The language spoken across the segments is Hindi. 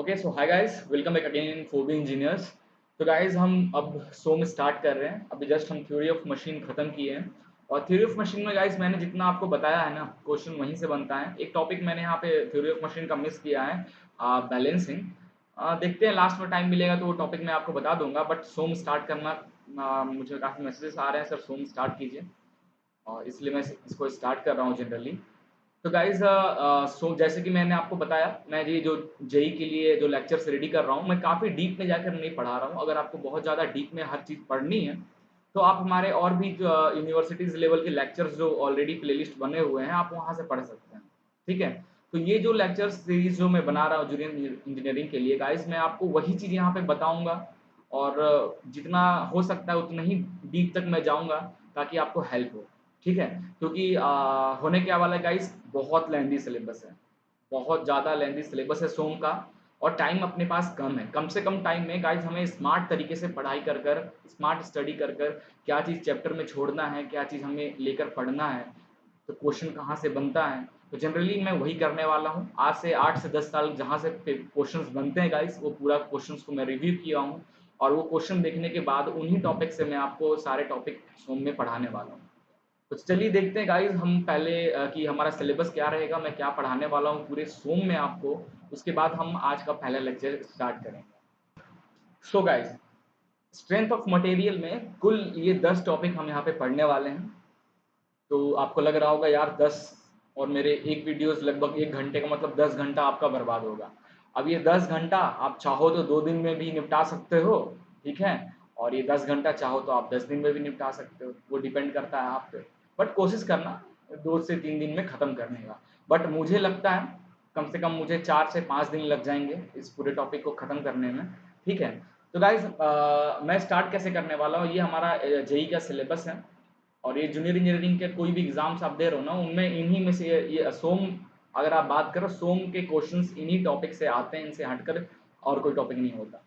Okay so hi guys, welcome back again in Phoebe engineers. तो गाइस हम अब सोम स्टार्ट कर रहे हैं। अभी जस्ट हम थ्योरी ऑफ मशीन खत्म किए हैं और थ्योरी ऑफ मशीन में गाइस मैंने जितना आपको बताया है ना, क्वेश्चन वहीं से बनता है। एक टॉपिक मैंने यहाँ पे थ्योरी ऑफ मशीन का मिस किया है, बैलेंसिंग। देखते हैं लास्ट में टाइम मिलेगा तो वो टॉपिक मैं आपको बता दूंगा, बट सोम स्टार्ट करना मुझे काफ़ी मैसेजेस आ रहे हैं, सर सोम स्टार्ट कीजिए, और इसलिए मैं इसको स्टार्ट कर रहा हूँ जनरली। तो गाइज सो जैसे कि मैंने आपको बताया, मैं ये जो जेई के लिए जो लेक्चर्स रेडी कर रहा हूँ, मैं काफ़ी डीप में जाकर नहीं पढ़ा रहा हूँ। अगर आपको बहुत ज़्यादा डीप में हर चीज़ पढ़नी है तो आप हमारे और भी यूनिवर्सिटीज़ लेवल के लेक्चर्स जो ऑलरेडी प्लेलिस्ट बने हुए हैं, आप वहाँ से पढ़ सकते हैं। ठीक है, तो ये जो लेक्चर सीरीज जो मैं बना रहा हूँ जूनियर इंजीनियरिंग के लिए गाइज, मैं आपको वही चीज़ यहाँ पे बताऊँगा, और जितना हो सकता है उतना ही डीप तक मैं जाऊँगा ताकि आपको हेल्प हो। ठीक है, क्योंकि होने क्या वाला है गाइस, बहुत लेंदी सिलेबस है, बहुत ज़्यादा लेंदी सिलेबस है सोम का, और टाइम अपने पास कम है। कम से कम टाइम में गाइस हमें स्मार्ट तरीके से पढ़ाई कर कर, स्मार्ट स्टडी कर कर, क्या चीज़ चैप्टर में छोड़ना है, क्या चीज़ हमें लेकर पढ़ना है, तो क्वेश्चन कहाँ से बनता है, तो जनरली मैं वही करने वाला हूँ। आज से 8 से 10 साल जहाँ से क्वेश्चंस बनते हैं गाइस, वो पूरा क्वेश्चंस को मैं रिव्यू किया हूँ, और वो क्वेश्चन देखने के बाद उन्हीं टॉपिक से मैं आपको सारे टॉपिक सोम में पढ़ाने वाला हूँ। तो चलिए देखते हैं गाइस, हम पहले कि हमारा सिलेबस क्या रहेगा, मैं क्या पढ़ाने वाला हूँ पूरे सोम में आपको। उसके बाद हम आज का पहला लेक्चर स्टार्ट करेंगे। So guys, strength of material में कुल ये 10 टॉपिक हम यहाँ पे पढ़ने वाले हैं। तो आपको लग रहा होगा यार 10, और मेरे एक वीडियोस लगभग 1 घंटे का, मतलब 10 घंटा आपका बर्बाद होगा। अब ये 10 घंटा आप चाहो तो 2 दिन में भी निपटा सकते हो, ठीक है, और ये 10 घंटा चाहो तो आप 10 दिन में भी निपटा सकते हो, वो डिपेंड करता है आप पे। बट कोशिश करना 2 से 3 दिन में ख़त्म करने का। बट मुझे लगता है कम से कम मुझे 4 से 5 दिन लग जाएंगे इस पूरे टॉपिक को ख़त्म करने में। ठीक है, तो गाइज मैं स्टार्ट कैसे करने वाला हूँ, ये हमारा जेई का सिलेबस है, और ये जूनियर इंजीनियरिंग के कोई भी एग्जाम्स आप दे रहे हो ना, उनमें इन्हीं में से ये सोम, अगर आप बात करो सोम के क्वेश्चंस इन्हीं टॉपिक से आते हैं, इनसे हटकर और कोई टॉपिक नहीं होता।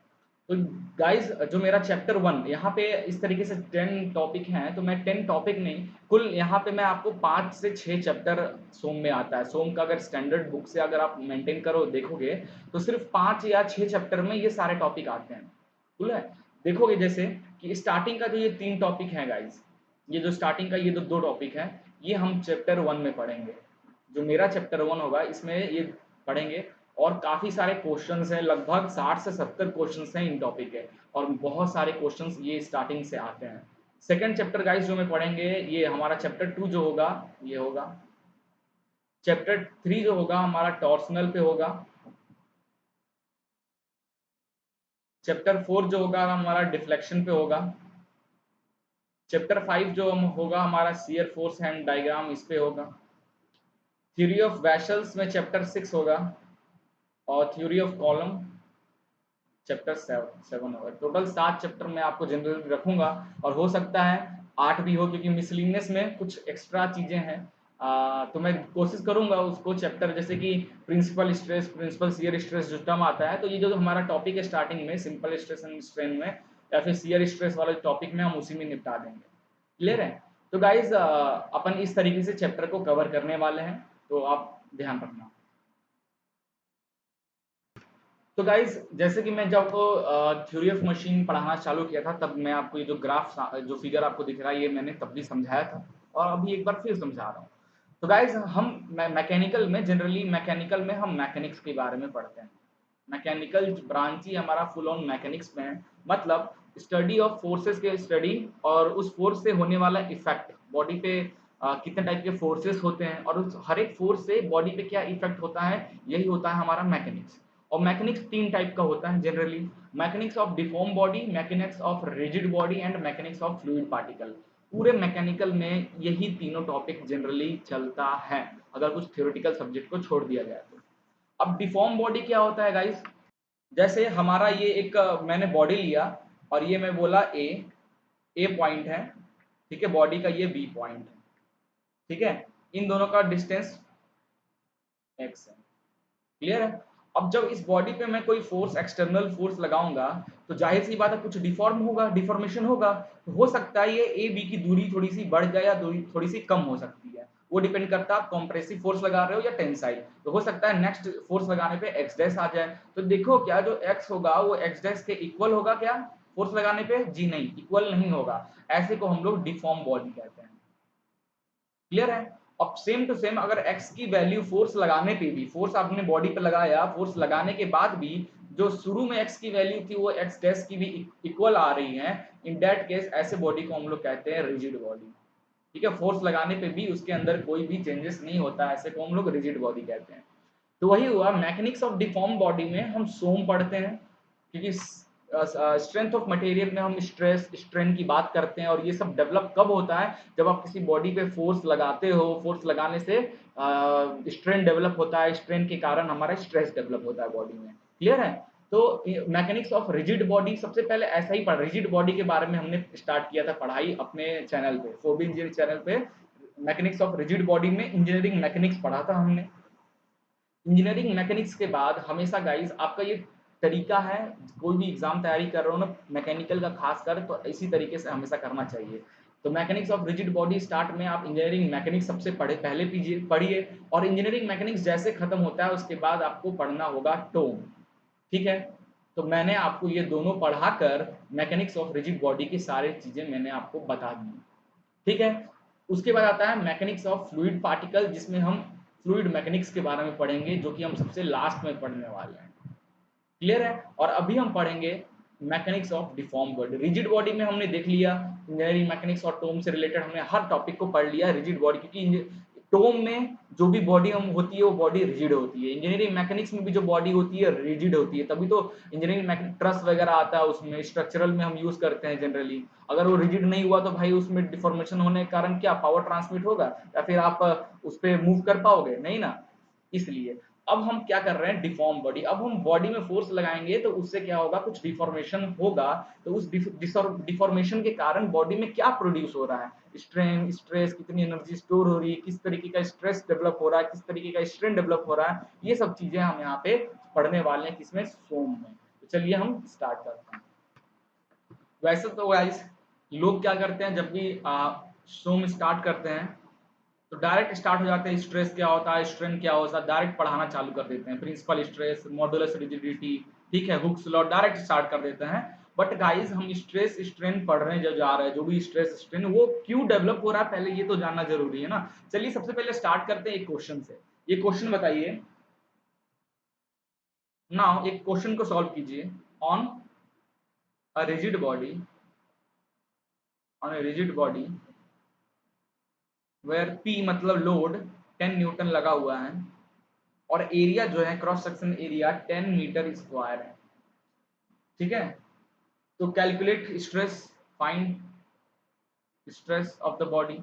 तो गाइस जो मेरा चैप्टर 1 यहाँ पे इस तरीके से 10 टॉपिक हैं, तो मैं 10 टॉपिक नहीं, कुल यहाँ पे मैं आपको 5 से 6 चैप्टर सोम में आता है। सोम का अगर स्टैंडर्ड बुक से अगर आप मेंटेन करो देखोगे तो सिर्फ 5 या 6 चैप्टर में ये सारे टॉपिक आते हैं। ठीक है, देखोगे जैसे कि स्टार्टिंग का जो ये 3 टॉपिक हैं गाइस, ये जो स्टार्टिंग का ये जो 2 टॉपिक हैं, ये हम चैप्टर 1 में पढ़ेंगे। जो मेरा चैप्टर 1 होगा इसमें ये पढ़ेंगे, और काफ़ी सारे क्वेश्चंस हैं, लगभग 60 से 70 क्वेश्चंस हैं इन टॉपिक के, और बहुत सारे क्वेश्चंस ये स्टार्टिंग से आते हैं। सेकंड चैप्टर गाइस जो मैं पढ़ेंगे, ये हमारा चैप्टर 2 जो होगा, ये होगा। चैप्टर 3 जो होगा हमारा टॉर्सनल पे होगा। चैप्टर 4 जो होगा हमारा डिफ्लेक्शन पे होगा। चैप्टर 5 जो होगा हमारा शियर फोर्स एंड डायग्राम, इस पे होगा। थ्योरी ऑफ वैशल्स में चैप्टर 6 होगा, और थ्योरी ऑफ कॉलम चैप्टर 7 होगा। टोटल 7 चैप्टर मैं आपको जनरली रखूंगा, और हो सकता है 8 भी हो, क्योंकि मिसलिनियस में कुछ एक्स्ट्रा चीज़ें हैं। तो मैं कोशिश करूंगा उसको चैप्टर, जैसे कि principal stress, principal shear stress जो टर्म आता है, तो ये जो हमारा टॉपिक है स्टार्टिंग में सिंपल स्ट्रेस एंड स्ट्रेन में, या फिर शियर स्ट्रेस वाले टॉपिक में हम उसी में निपटा देंगे। क्लियर है? तो गाइज अपन इस तरीके से चैप्टर को कवर करने वाले हैं, तो आप ध्यान रखना। तो गाइज जैसे कि मैं जब थ्योरी ऑफ मशीन पढ़ाना चालू किया था, तब मैं आपको ये जो ग्राफ, जो फिगर आपको दिख रहा है, ये मैंने तब भी समझाया था, और अभी एक बार फिर समझा रहा हूँ। तो गाइज हम मैकेनिकल में, जनरली मैकेनिकल में हम मैकेनिक्स के बारे में पढ़ते हैं। मैकेनिकल ब्रांच ही हमारा फुल ऑन मैकेनिक्स में है, मतलब स्टडी ऑफ फोर्सेस के स्टडी, और उस फोर्स से होने वाला इफेक्ट बॉडी पे, कितने टाइप के फोर्सेस होते हैं, और उस हर एक फोर्स से बॉडी पे क्या इफेक्ट होता है, यही होता है हमारा मैकेनिक्स। और मैकेनिक्स 3 टाइप का होता है generally: mechanics of deform body, mechanics of rigid body, and mechanics of fluid particle. पूरे मैकेनिकल में यही तीनों टॉपिक जनरली चलता है, अगर कुछ थ्योरेटिकल सब्जेक्ट को छोड़ दिया जाए तो। अब डिफॉर्म बॉडी क्या होता है गाइस? जैसे हमारा ये एक मैंने बॉडी लिया, और ये मैं बोला ए पॉइंट है, ठीक है, बॉडी का ये बी पॉइंट है, ठीक है, इन दोनों का डिस्टेंस एक्स है। क्लियर है? अब जब इस बॉडी पे मैं कोई फोर्स, एक्सटर्नल फोर्स लगाऊंगा, तो जाहिर सी बात है कुछ डिफॉर्म होगा, डिफॉर्मेशन होगा। तो हो सकता है ये ए बी की दूरी थोड़ी सी बढ़ जाए या दूरी थोड़ी सी कम हो सकती है। वो डिपेंड करता है आप कॉम्प्रेसिव फोर्स लगा रहे हो या टेंसाइल। तो हो सकता है नेक्स्ट फोर्स लगाने पे एक्स डैश आ जाए। तो देखो क्या जो एक्स होगा वो एक्स डैश के इक्वल होगा क्या फोर्स लगाने पे? जी नहीं, इक्वल नहीं होगा। ऐसे को हम लोग डिफॉर्म बॉडी कहते हैं। क्लियर है? अब सेम टू सेम अगर x की वैल्यू फोर्स लगाने पे भी, फोर्स आपने बॉडी पे लगाया, फोर्स लगाने के बाद भी जो शुरू में x की वैल्यू थी वो x डैश की भी इक्वल आ रही है, इन दैट केस ऐसे बॉडी को हम लोग कहते हैं रिजिड बॉडी। ठीक है, फोर्स लगाने पे भी उसके अंदर कोई भी चेंजेस नहीं होता, ऐसे को हम लोग रिजिड बॉडी कहते हैं। तो वही हुआ, मैकेनिक्स ऑफ डिफॉर्म बॉडी में हम सोम पढ़ते हैं, क्योंकि स्ट्रेंथ ऑफ मटेरियल में हम स्ट्रेस स्ट्रेन की बात करते हैं। और ये सब डेवलप कब होता है? जब आप किसी बॉडी पे फोर्स लगाते हो, फोर्स लगाने से स्ट्रेन डेवलप होता है, स्ट्रेन के कारण हमारा स्ट्रेस डेवलप होता है बॉडी में। क्लियर है? तो मैकेनिक्स ऑफ रिजिड बॉडी, सबसे पहले ऐसा ही पढ़, रिजिड बॉडी के बारे में हमने स्टार्ट किया था पढ़ाई अपने चैनल पे, फोबी इंजीनियरिंग चैनल पे। मैकेनिक्स ऑफ रिजिड बॉडी में इंजीनियरिंग मैकेनिक्स पढ़ा था हमने। इंजीनियरिंग मैकेनिक्स के बाद हमेशा गाइस आपका ये तरीका है, कोई भी एग्जाम तैयारी कर रहे हो ना मैकेनिकल का खासकर, तो इसी तरीके से हमेशा करना चाहिए। तो mechanics of rigid body start में आप इंजीनियरिंग मैकेनिक्स सबसे पहले पढ़िए, और इंजीनियरिंग मैकेनिक्स जैसे खत्म होता है उसके बाद आपको पढ़ना होगा टोम। ठीक है? तो मैंने आपको ये दोनों पढ़ाकर मैकेनिक्स ऑफ रिजिड बॉडी की सारी चीजें मैंने आपको बता दी। ठीक है? उसके बाद आता है मैकेनिक्स ऑफ फ्लूइड पार्टिकल, जिसमें हम फ्लूइड मैकेनिक्स के बारे में पढ़ेंगे, जो कि हम सबसे लास्ट में पढ़ने वाले हैं। क्लियर है? और अभी हम पढ़ेंगे mechanics of deform body. Rigid body में हमने देख लिया, इंजीनियरिंग मैकेनिक्स और टोम से रिलेटेड हमने हर टॉपिक को पढ़ लिया। रिजिड बॉडी, क्योंकि टोम में जो भी बॉडी हम होती है वो बॉडी रिजिड होती है, इंजीनियरिंग मैकेनिक्स में भी जो बॉडी होती है रिजिड होती है। तभी तो इंजीनियरिंग मैकेनिक्स ट्रस वगैरह आता है, उसमें स्ट्रक्चरल में हम यूज करते हैं जनरली। अगर वो रिजिड नहीं हुआ तो भाई उसमें डिफॉर्मेशन होने के कारण क्या पावर ट्रांसमिट होगा, या फिर आप उस पर मूव कर पाओगे? नहीं ना। इसलिए अब हम क्या कर रहे हैं, डिफॉर्म बॉडी। अब हम बॉडी में फोर्स लगाएंगे तो उससे क्या होगा, कुछ डिफॉर्मेशन होगा। तो उस डिफॉर्मेशन के कारण बॉडी में क्या प्रोड्यूस हो रहा है, स्ट्रेन, स्ट्रेस, कितनी एनर्जी स्टोर हो रही है, किस तरीके का स्ट्रेस डेवलप हो रहा है, किस तरीके का स्ट्रेन डेवलप हो रहा है, ये सब चीजें हम यहाँ पे पढ़ने वाले हैं, किसमें, सोम में। तो चलिए हम स्टार्ट करते हैं। वैसे तो गाइस लोग क्या करते हैं, जब भी सोम स्टार्ट करते हैं तो डायरेक्ट स्टार्ट हो जाते हैं, स्ट्रेस क्या होता है, स्ट्रेन क्या होता है, डायरेक्ट पढ़ाना चालू कर देते हैं, प्रिंसिपल स्ट्रेस, मॉडुलस रिजिडिटी, ठीक है, हुक्स लॉ, डायरेक्ट स्टार्ट कर देते हैं। बट गाइस हम स्ट्रेस स्ट्रेन पढ़ रहे हैं, जब जा रहे हैं जो भी स्ट्रेस स्ट्रेन वो क्यों डेवलप हो रहा है, पहले ये तो जानना जरूरी है ना। चलिए सबसे पहले स्टार्ट करते हैं एक क्वेश्चन से। ये क्वेश्चन बताइए ना, एक क्वेश्चन को सॉल्व कीजिए। On a rigid body, on a rigid body where P मतलब लोड 10 न्यूटन लगा हुआ है, और एरिया जो है cross section area 10 metre square है। ठीक है? तो calculate stress, find stress of the body.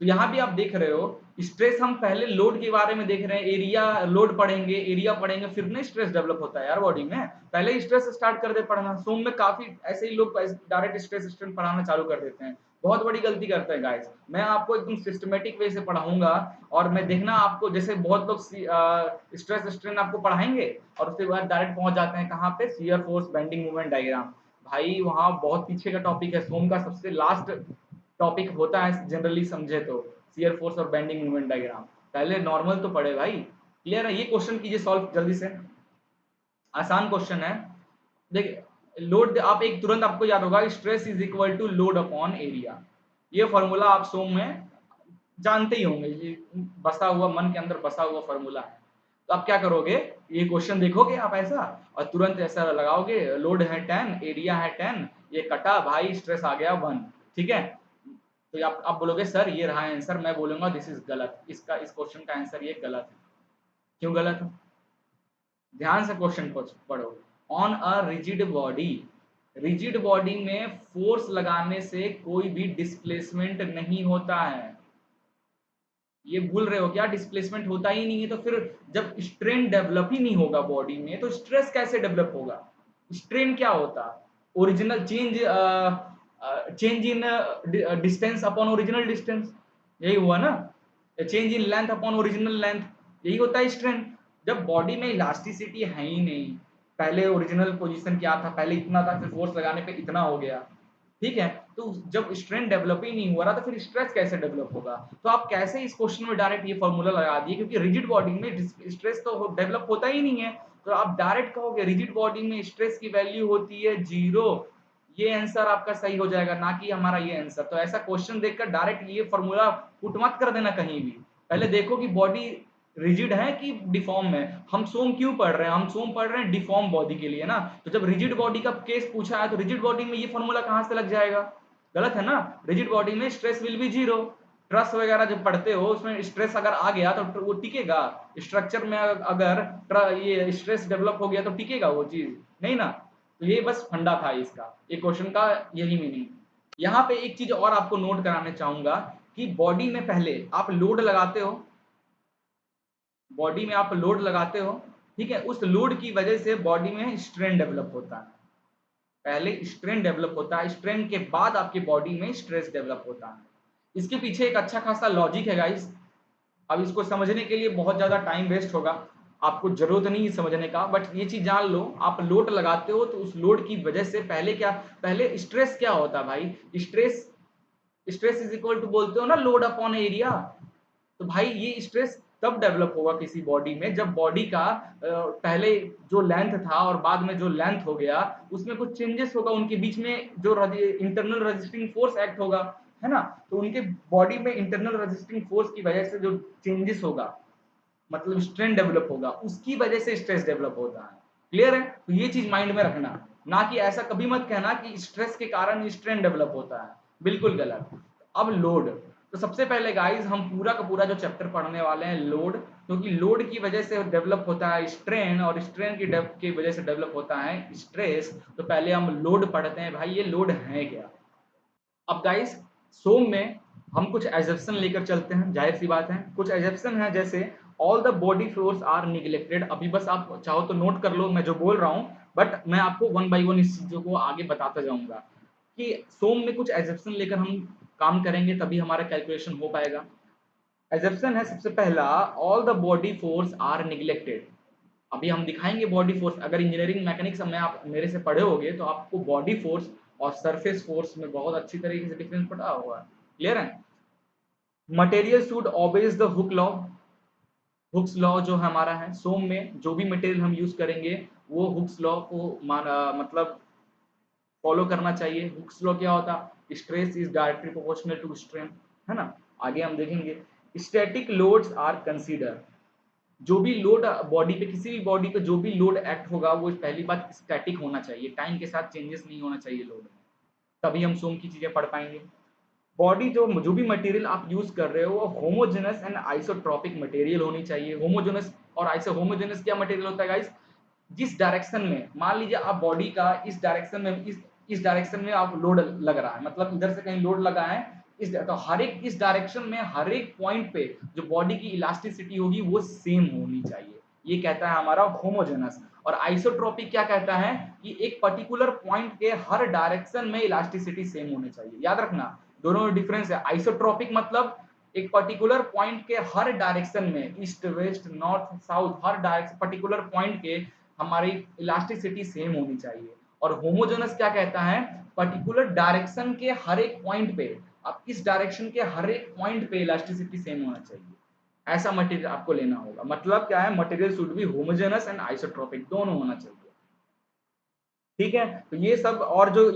तो यहाँ भी आप देख रहे हो स्ट्रेस, हम पहले लोड के बारे में देख रहे हैं, एरिया, लोड पढ़ेंगे, एरिया पढ़ेंगे, फिर ना स्ट्रेस डेवलप होता है यार बॉडी में। पहले ही स्ट्रेस स्टार्ट कर दे पढ़ना। सोम में काफी ऐसे ही लोग डायरेक्ट स्ट्रेस स्ट्रेन पढ़ाना चालू कर देते हैं, बहुत बड़ी गलती करते हैं गाइस। मैं आपको एकदम सिस्टमेटिक वे से पढ़ाऊंगा, और मैं देखना आपको, जैसे बहुत लोग स्ट्रेस स्ट्रेन आपको पढ़ाएंगे और उसके बाद डायरेक्ट पहुंच जाते हैं कहाँ पे, shear force bending moment diagram. भाई वहां बहुत पीछे का टॉपिक है, सोम का सबसे लास्ट टॉपिक होता है जनरली समझे तो, शियर फोर्स और बेंडिंग मोमेंट डायग्राम। पहले नॉर्मल तो पढ़े भाई। क्लियर है? ये क्वेश्चन कीजिए सॉल्व जल्दी से, आसान क्वेश्चन है। देखिए लोड, आप एक तुरंत आपको याद होगा, stress is equal to load upon area. ये फॉर्मूला आप सोम में जानते ही होंगे, ये बसा हुआ, मन के अंदर बसा हुआ फॉर्मूला है। तो आप क्या करोगे, ये क्वेश्चन देखोगे आप ऐसा और तुरंत ऐसा लगाओगे, लोड है 10, एरिया है 10, ये कटा भाई, स्ट्रेस आ गया 1। ठीक है? तो आप बोलोगे सर ये रहा आंसर, मैं बोलूंगा दिस इज गलत, इसका, इस क्वेश्चन का आंसर ये गलत है। क्यों गलत है? ध्यान से क्वेश्चन को पढ़ो। On a rigid body, rigid body में फोर्स लगाने से कोई भी डिस्प्लेसमेंट नहीं होता है। ये भूल रहे हो क्या? डिस्प्लेसमेंट होता ही नहीं है, तो फिर जब स्ट्रेन डेवलप ही नहीं होगा बॉडी में तो स्ट्रेस कैसे डेवलप होगा? स्ट्रेन क्या होता? Original change, change in distance upon original distance, यही हुआ ना, change in length upon original length, यही होता है स्ट्रेन। जब बॉडी में इलास्टिसिटी है ही नहीं, पहले ओरिजिनल पोजीशन क्या था, पहले इतना था, फिर फोर्स लगाने पे इतना हो गया, ठीक है, तो जब स्ट्रेंथ डेवलप ही नहीं हुआ रहा तो फिर स्ट्रेस कैसे डेवलप होगा? तो आप कैसे इस क्वेश्चन में डायरेक्ट ये फॉर्मूला लगा दिए, क्योंकि रिजिड बॉडी में स्ट्रेस तो डेवलप होता ही नहीं है, तो आप डायरेक्ट कहोगे रिजिड बॉडी में स्ट्रेस की वैल्यू होती है 0। ये आंसर आपका सही हो जाएगा, ना कि हमारा ये आंसर। तो ऐसा क्वेश्चन देखकर डायरेक्ट ये फॉर्मूला पुट मत कर देना कहीं भी, पहले देखो कि बॉडी रिजिड है कि डिफॉर्म है। हम सोम क्यों पढ़ रहे हैं? हम सोम पढ़ रहे हैं डिफॉर्म बॉडी के लिए ना। तो जब रिजिड बॉडी का केस पूछा है तो रिजिड बॉडी में ये फॉर्मूला कहां से लग जाएगा? गलत है ना। रिजिड बॉडी में स्ट्रेस विल बी 0। ट्रस वगैरह जब पढ़ते हो उसमें स्ट्रेस अगर आ गया तो वो टिकेगा? स्ट्रक्चर में अगर ये स्ट्रेस डेवलप हो गया तो टिकेगा वो चीज? नहीं ना। तो ये बस फंडा था इसका, ये क्वेश्चन का यही मीनिंग। यहाँ पे एक चीज और आपको नोट कराने चाहूंगा कि बॉडी में पहले आप लोड लगाते हो, बॉडी में आप लोड लगाते हो, ठीक है, उस लोड की वजह से बॉडी में स्ट्रेन डेवलप होता है। पहले स्ट्रेन डेवलप होता है, स्ट्रेन के बाद आपकी बॉडी में स्ट्रेस डेवलप होता है। इसके पीछे एक अच्छा खासा लॉजिक है गाइस। अब इसको समझने के लिए बहुत ज्यादा टाइम वेस्ट होगा, आपको जरूरत नहीं है समझने का, बट ये चीज जान लो, आप लोड लगाते हो तो उस लोड की वजह से पहले क्या, पहले स्ट्रेस क्या होता है भाई? Stress, stress is equal to बोलते हो ना लोड अपॉन एरिया। तो भाई ये स्ट्रेस तब डेवलप होगा किसी बॉडी में जब बॉडी का पहले जो लेंथ था और बाद में जो लेंथ हो गया उसमें कुछ चेंजेस होगा, उनके बीच में जो इंटरनल रजिस्टिंग फोर्स एक्ट होगा, है ना। तो उनके बॉडी में इंटरनल रजिस्टिंग फोर्स की वजह से जो चेंजेस होगा, मतलब स्ट्रेन डेवलप होगा, उसकी वजह से स्ट्रेस डेवलप होता है। क्लियर है? तो ये चीज माइंड में रखना, ना कि ऐसा कभी मत कहना कि स्ट्रेस के कारण स्ट्रेन डेवलप होता है, बिल्कुल गलत। अब लोड, तो सबसे पहले गाइस हम पूरा का पूरा जो चैप्टर पढ़ने वाले हैं लोड, क्योंकि लोड की वजह से डेवलप होता है स्ट्रेन और स्ट्रेन की वजह से डेवलप होता है स्ट्रेस। तो पहले हम लोड पढ़ते हैं भाई, ये लोड है क्या। अब गाइस सोम में हम कुछ एजप्शन लेकर चलते हैं, जाहिर सी बात है कुछ एजप्शन है, जैसे all the body forces are neglected. अभी बस आप चाहो तो नोट कर लो मैं जो बोल रहा हूं, बट मैं आपको वन बाय वन इस चीजों को आगे बताता जाऊंगा कि सोम में कुछ एजप्शन लेकर हम काम करेंगे तभी हमारा कैलकुलेशन हो पाएगा। एजप्शन है सबसे पहला, all the body force are neglected. अभी हम दिखाएंगे बॉडी फोर्स, अगर इंजीनियरिंग मैकेनिक्स में आप मेरे से पढ़े होगे तो आपको बॉडी फोर्स और सरफेस फोर्स में बहुत अच्छी तरीके से डिफरेंस पता होगा। क्लियर है? Material should obeys the Hooke law. Hooke's law जो हमारा है सोम में, जो भी मटेरियल हम यूज करेंगे वो हुक्स लॉ को मतलब फॉलो करना चाहिए। हुक्स लॉ क्या होता है? Stress is directly proportional to strain, है ना। आगे हम देखेंगे स्टैटिक लोड्स आर कंसीडर। जो भी लोड बॉडी पे, किसी भी बॉडी पे जो भी लोड एक्ट होगा वो पहली बात स्टैटिक होना चाहिए, टाइम के साथ चेंजेस नहीं होना चाहिए लोड में, तभी हम सोम की चीजें पढ़ पाएंगे। बॉडी जो जो भी मटेरियल आप यूज कर रहे हो वो होमोजेनस एंड आइसोट्रॉपिक मटेरियल होनी चाहिए। होमोजेनस और आइसो, होमोजेनस क्या मटेरियल होता है गाइस? जिस डायरेक्शन में, मान लीजिए आप बॉडी का इस डायरेक्शन में, इस डायरेक्शन में आप लोड लग रहा है, मतलब इधर से कहीं लोड लगा है, इस तो हर एक इस डायरेक्शन में हर एक पॉइंट पे जो बॉडी की इलास्टिसिटी होगी वो सेम होनी चाहिए, ये कहता है हमारा होमोजेनस। और आइसोट्रोपिक क्या कहता है कि एक पर्टिकुलर पॉइंट के हर डायरेक्शन में इलास्टिसिटी सेम होनी चाहिए। याद रखना दोनों में डिफरेंस है। आइसोट्रोपिक मतलब एक पर्टिकुलर पॉइंट के हर डायरेक्शन में, ईस्ट वेस्ट नॉर्थ साउथ, हर डायरेक्शन पर्टिकुलर पॉइंट के हमारी इलास्टिसिटी सेम होनी चाहिए। और होमोजेनस क्या कहता है? पर्टिकुलर डायरेक्शन के हर एक पॉइंट पे, अब इस डायरेक्शन के हर एक पॉइंट पे इलास्टिसिटी सेम होना चाहिए, ऐसा मटेरियल आपको लेना होगा। मतलब क्या है? Material should be homogeneous and isotropic, दोनों होना चाहिए। ठीक है, तो ये सब, और जो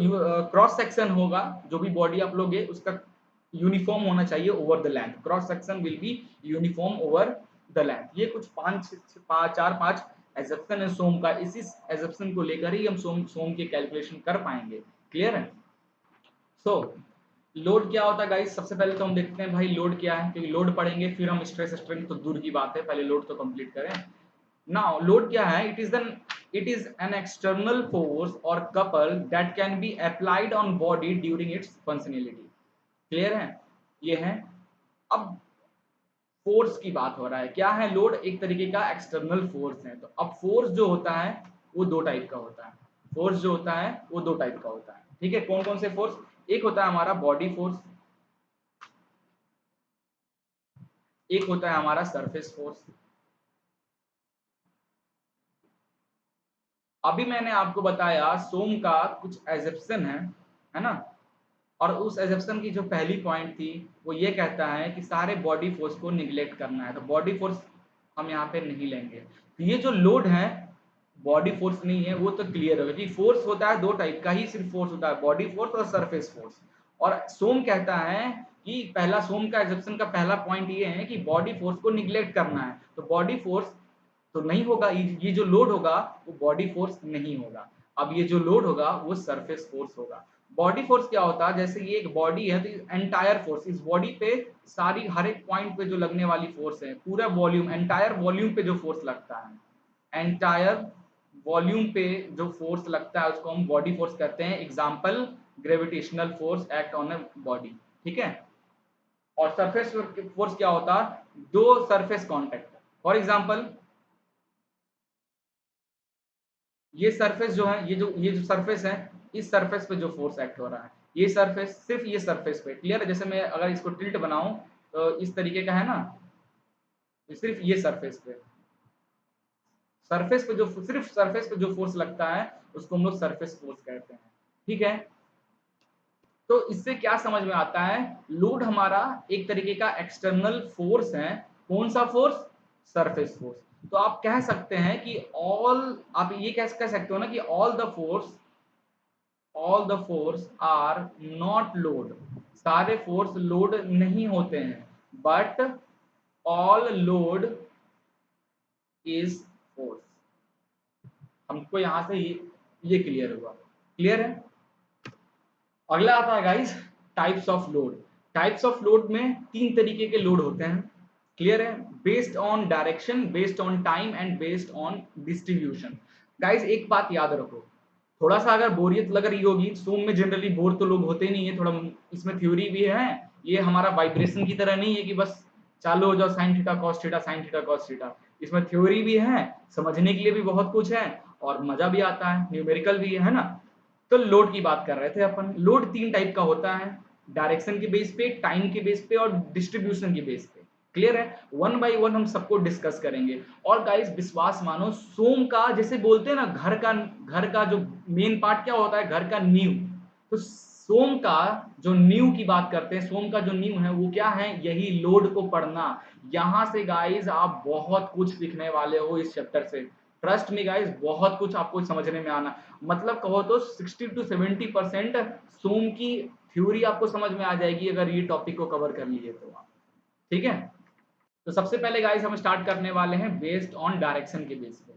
क्रॉस सेक्शन होगा जो भी बॉडी आप लोगे उसका यूनिफॉर्म होना चाहिए over the length. Cross section will be uniform over the length. ये कुछ चार पांच एजप्शन है सोम का, इसी एजप्शन को लेकर ही हम सोम के कैलकुलेशन कर पाएंगे। क्लियर है? सो लोड क्या होता है गाइस? सबसे पहले तो हम देखते हैं भाई लोड क्या है, क्योंकि लोड पढ़ेंगे फिर हम स्ट्रेस स्ट्रेन तो दूर की बात है, पहले लोड तो कंप्लीट करें। नाउ लोड क्या है? It is an external force और couple that can be applied on body during its functionality. Clear है? ये है। अब फोर्स की बात हो रहा है, क्या है? लोड एक तरीके का एक्सटर्नल फोर्स है। तो अब फोर्स जो होता है वो दो टाइप का होता है। फोर्स जो होता है वो दो टाइप का होता है, ठीक है। कौन कौन से फोर्स? एक होता है हमारा बॉडी फोर्स, एक होता है हमारा सरफेस फोर्स। अभी मैंने आपको बताया सोम का कुछ एजप्शन है ना, और उस एजप्शन की जो पहली पॉइंट थी वो ये कहता है कि सारे बॉडी फोर्स को निगलेक्ट करना है, तो बॉडी फोर्स हम यहाँ पे नहीं लेंगे। तो ये जो लोड है बॉडी फोर्स नहीं है, वो तो क्लियर होगा कि फोर्स होता है दो टाइप का ही सिर्फ फोर्स होता है, बॉडी फोर्स और सरफेस फोर्स। और सोम कहता है कि पहला सोम का एजप्शन का पहला पॉइंट ये है कि बॉडी फोर्स को निगलेक्ट करना है, तो बॉडी फोर्स तो नहीं होगा, ये जो लोड होगा वो बॉडी फोर्स नहीं होगा। अब ये जो लोड होगा वो सरफेस फोर्स होगा। बॉडी फोर्स क्या होता है, जैसे ये एक बॉडी है तो एंटायर फोर्स इस बॉडी पे सारी हर एक पॉइंट पे जो लगने वाली फोर्स है, पूरा वॉल्यूम एंटायर वॉल्यूम पे जो फोर्स लगता है, एंटायर वॉल्यूम पे जो फोर्स लगता है उसको हम बॉडी फोर्स कहते हैं। Example gravitational force act on a body, ठीक है। और सरफेस फोर्स क्या होता है, दो सरफेस कांटेक्ट, फॉर एग्जांपल ये सरफेस जो है, ये जो सरफेस है, इस सरफेस पे जो फोर्स एक्ट हो रहा है, ये सरफेस सिर्फ ये सरफेस पे, क्लियर है। जैसे मैं अगर इसको टिल्ट बनाऊं तो इस तरीके का है ना, सिर्फ ये सरफेस पे, सरफेस पे जो सिर्फ सरफेस पे जो फोर्स लगता है उसको हम लोग सरफेस फोर्स कहते हैं, ठीक है। तो इससे क्या समझ में आता है, लोड हमारा एक तरीके का एक्सटर्नल फोर्स है। कौन सा फोर्स, सरफेस फोर्स। तो आप कह सकते हैं कि ऑल, आप ये कह सकते हो ना कि all the force are not load, सारे फोर्स लोड नहीं होते हैं, but all load is force. हमको यहां से ये क्लियर हुआ, क्लियर है। अगला आता है guys types of load. Types of load में तीन तरीके के लोड होते हैं, क्लियर है। Based on direction, based on time and based on distribution. Guys एक बात याद रखो, थोड़ा सा अगर बोरियत लग रही होगी, सोम में जनरली बोर तो लोग होते नहीं है, थोड़ा इसमें थ्योरी भी है, ये हमारा वाइब्रेशन की तरह नहीं है कि बस चालू हो जाओ sine theta cos theta sine theta cos theta. इसमें थ्योरी भी है, समझने के लिए भी बहुत कुछ है, और मजा भी आता है, न्यूमेरिकल भी है ना। तो लोड की बात कर रहे थे अपन। लोड तीन टाइप का होता है, डायरेक्शन के बेस पे, टाइम के बेस पे और डिस्ट्रीब्यूशन के बेस पे, क्लियर है। वन बाय वन हम सबको डिस्कस करेंगे। और गाइस विश्वास मानो, सोम का जैसे बोलते हैं ना, घर का जो मेन पार्ट क्या होता है, घर का नींव। तो सोम का जो नींव की बात करते हैं, सोम का जो नींव है वो क्या है, यही लोड को पढ़ना। यहां से गाइस आप बहुत कुछ सीखने वाले हो इस चैप्टर से, ट्रस्ट में गाइस, बहुत कुछ आपको समझने में आना, मतलब कहो तो 60 to 70% सोम की थ्योरी आपको समझ में आ जाएगी अगर ये टॉपिक को कवर कर लिए तो आप, ठीक है। तो सबसे पहले गाइस हम स्टार्ट करने वाले हैं बेस्ड ऑन डायरेक्शन के बेस पे,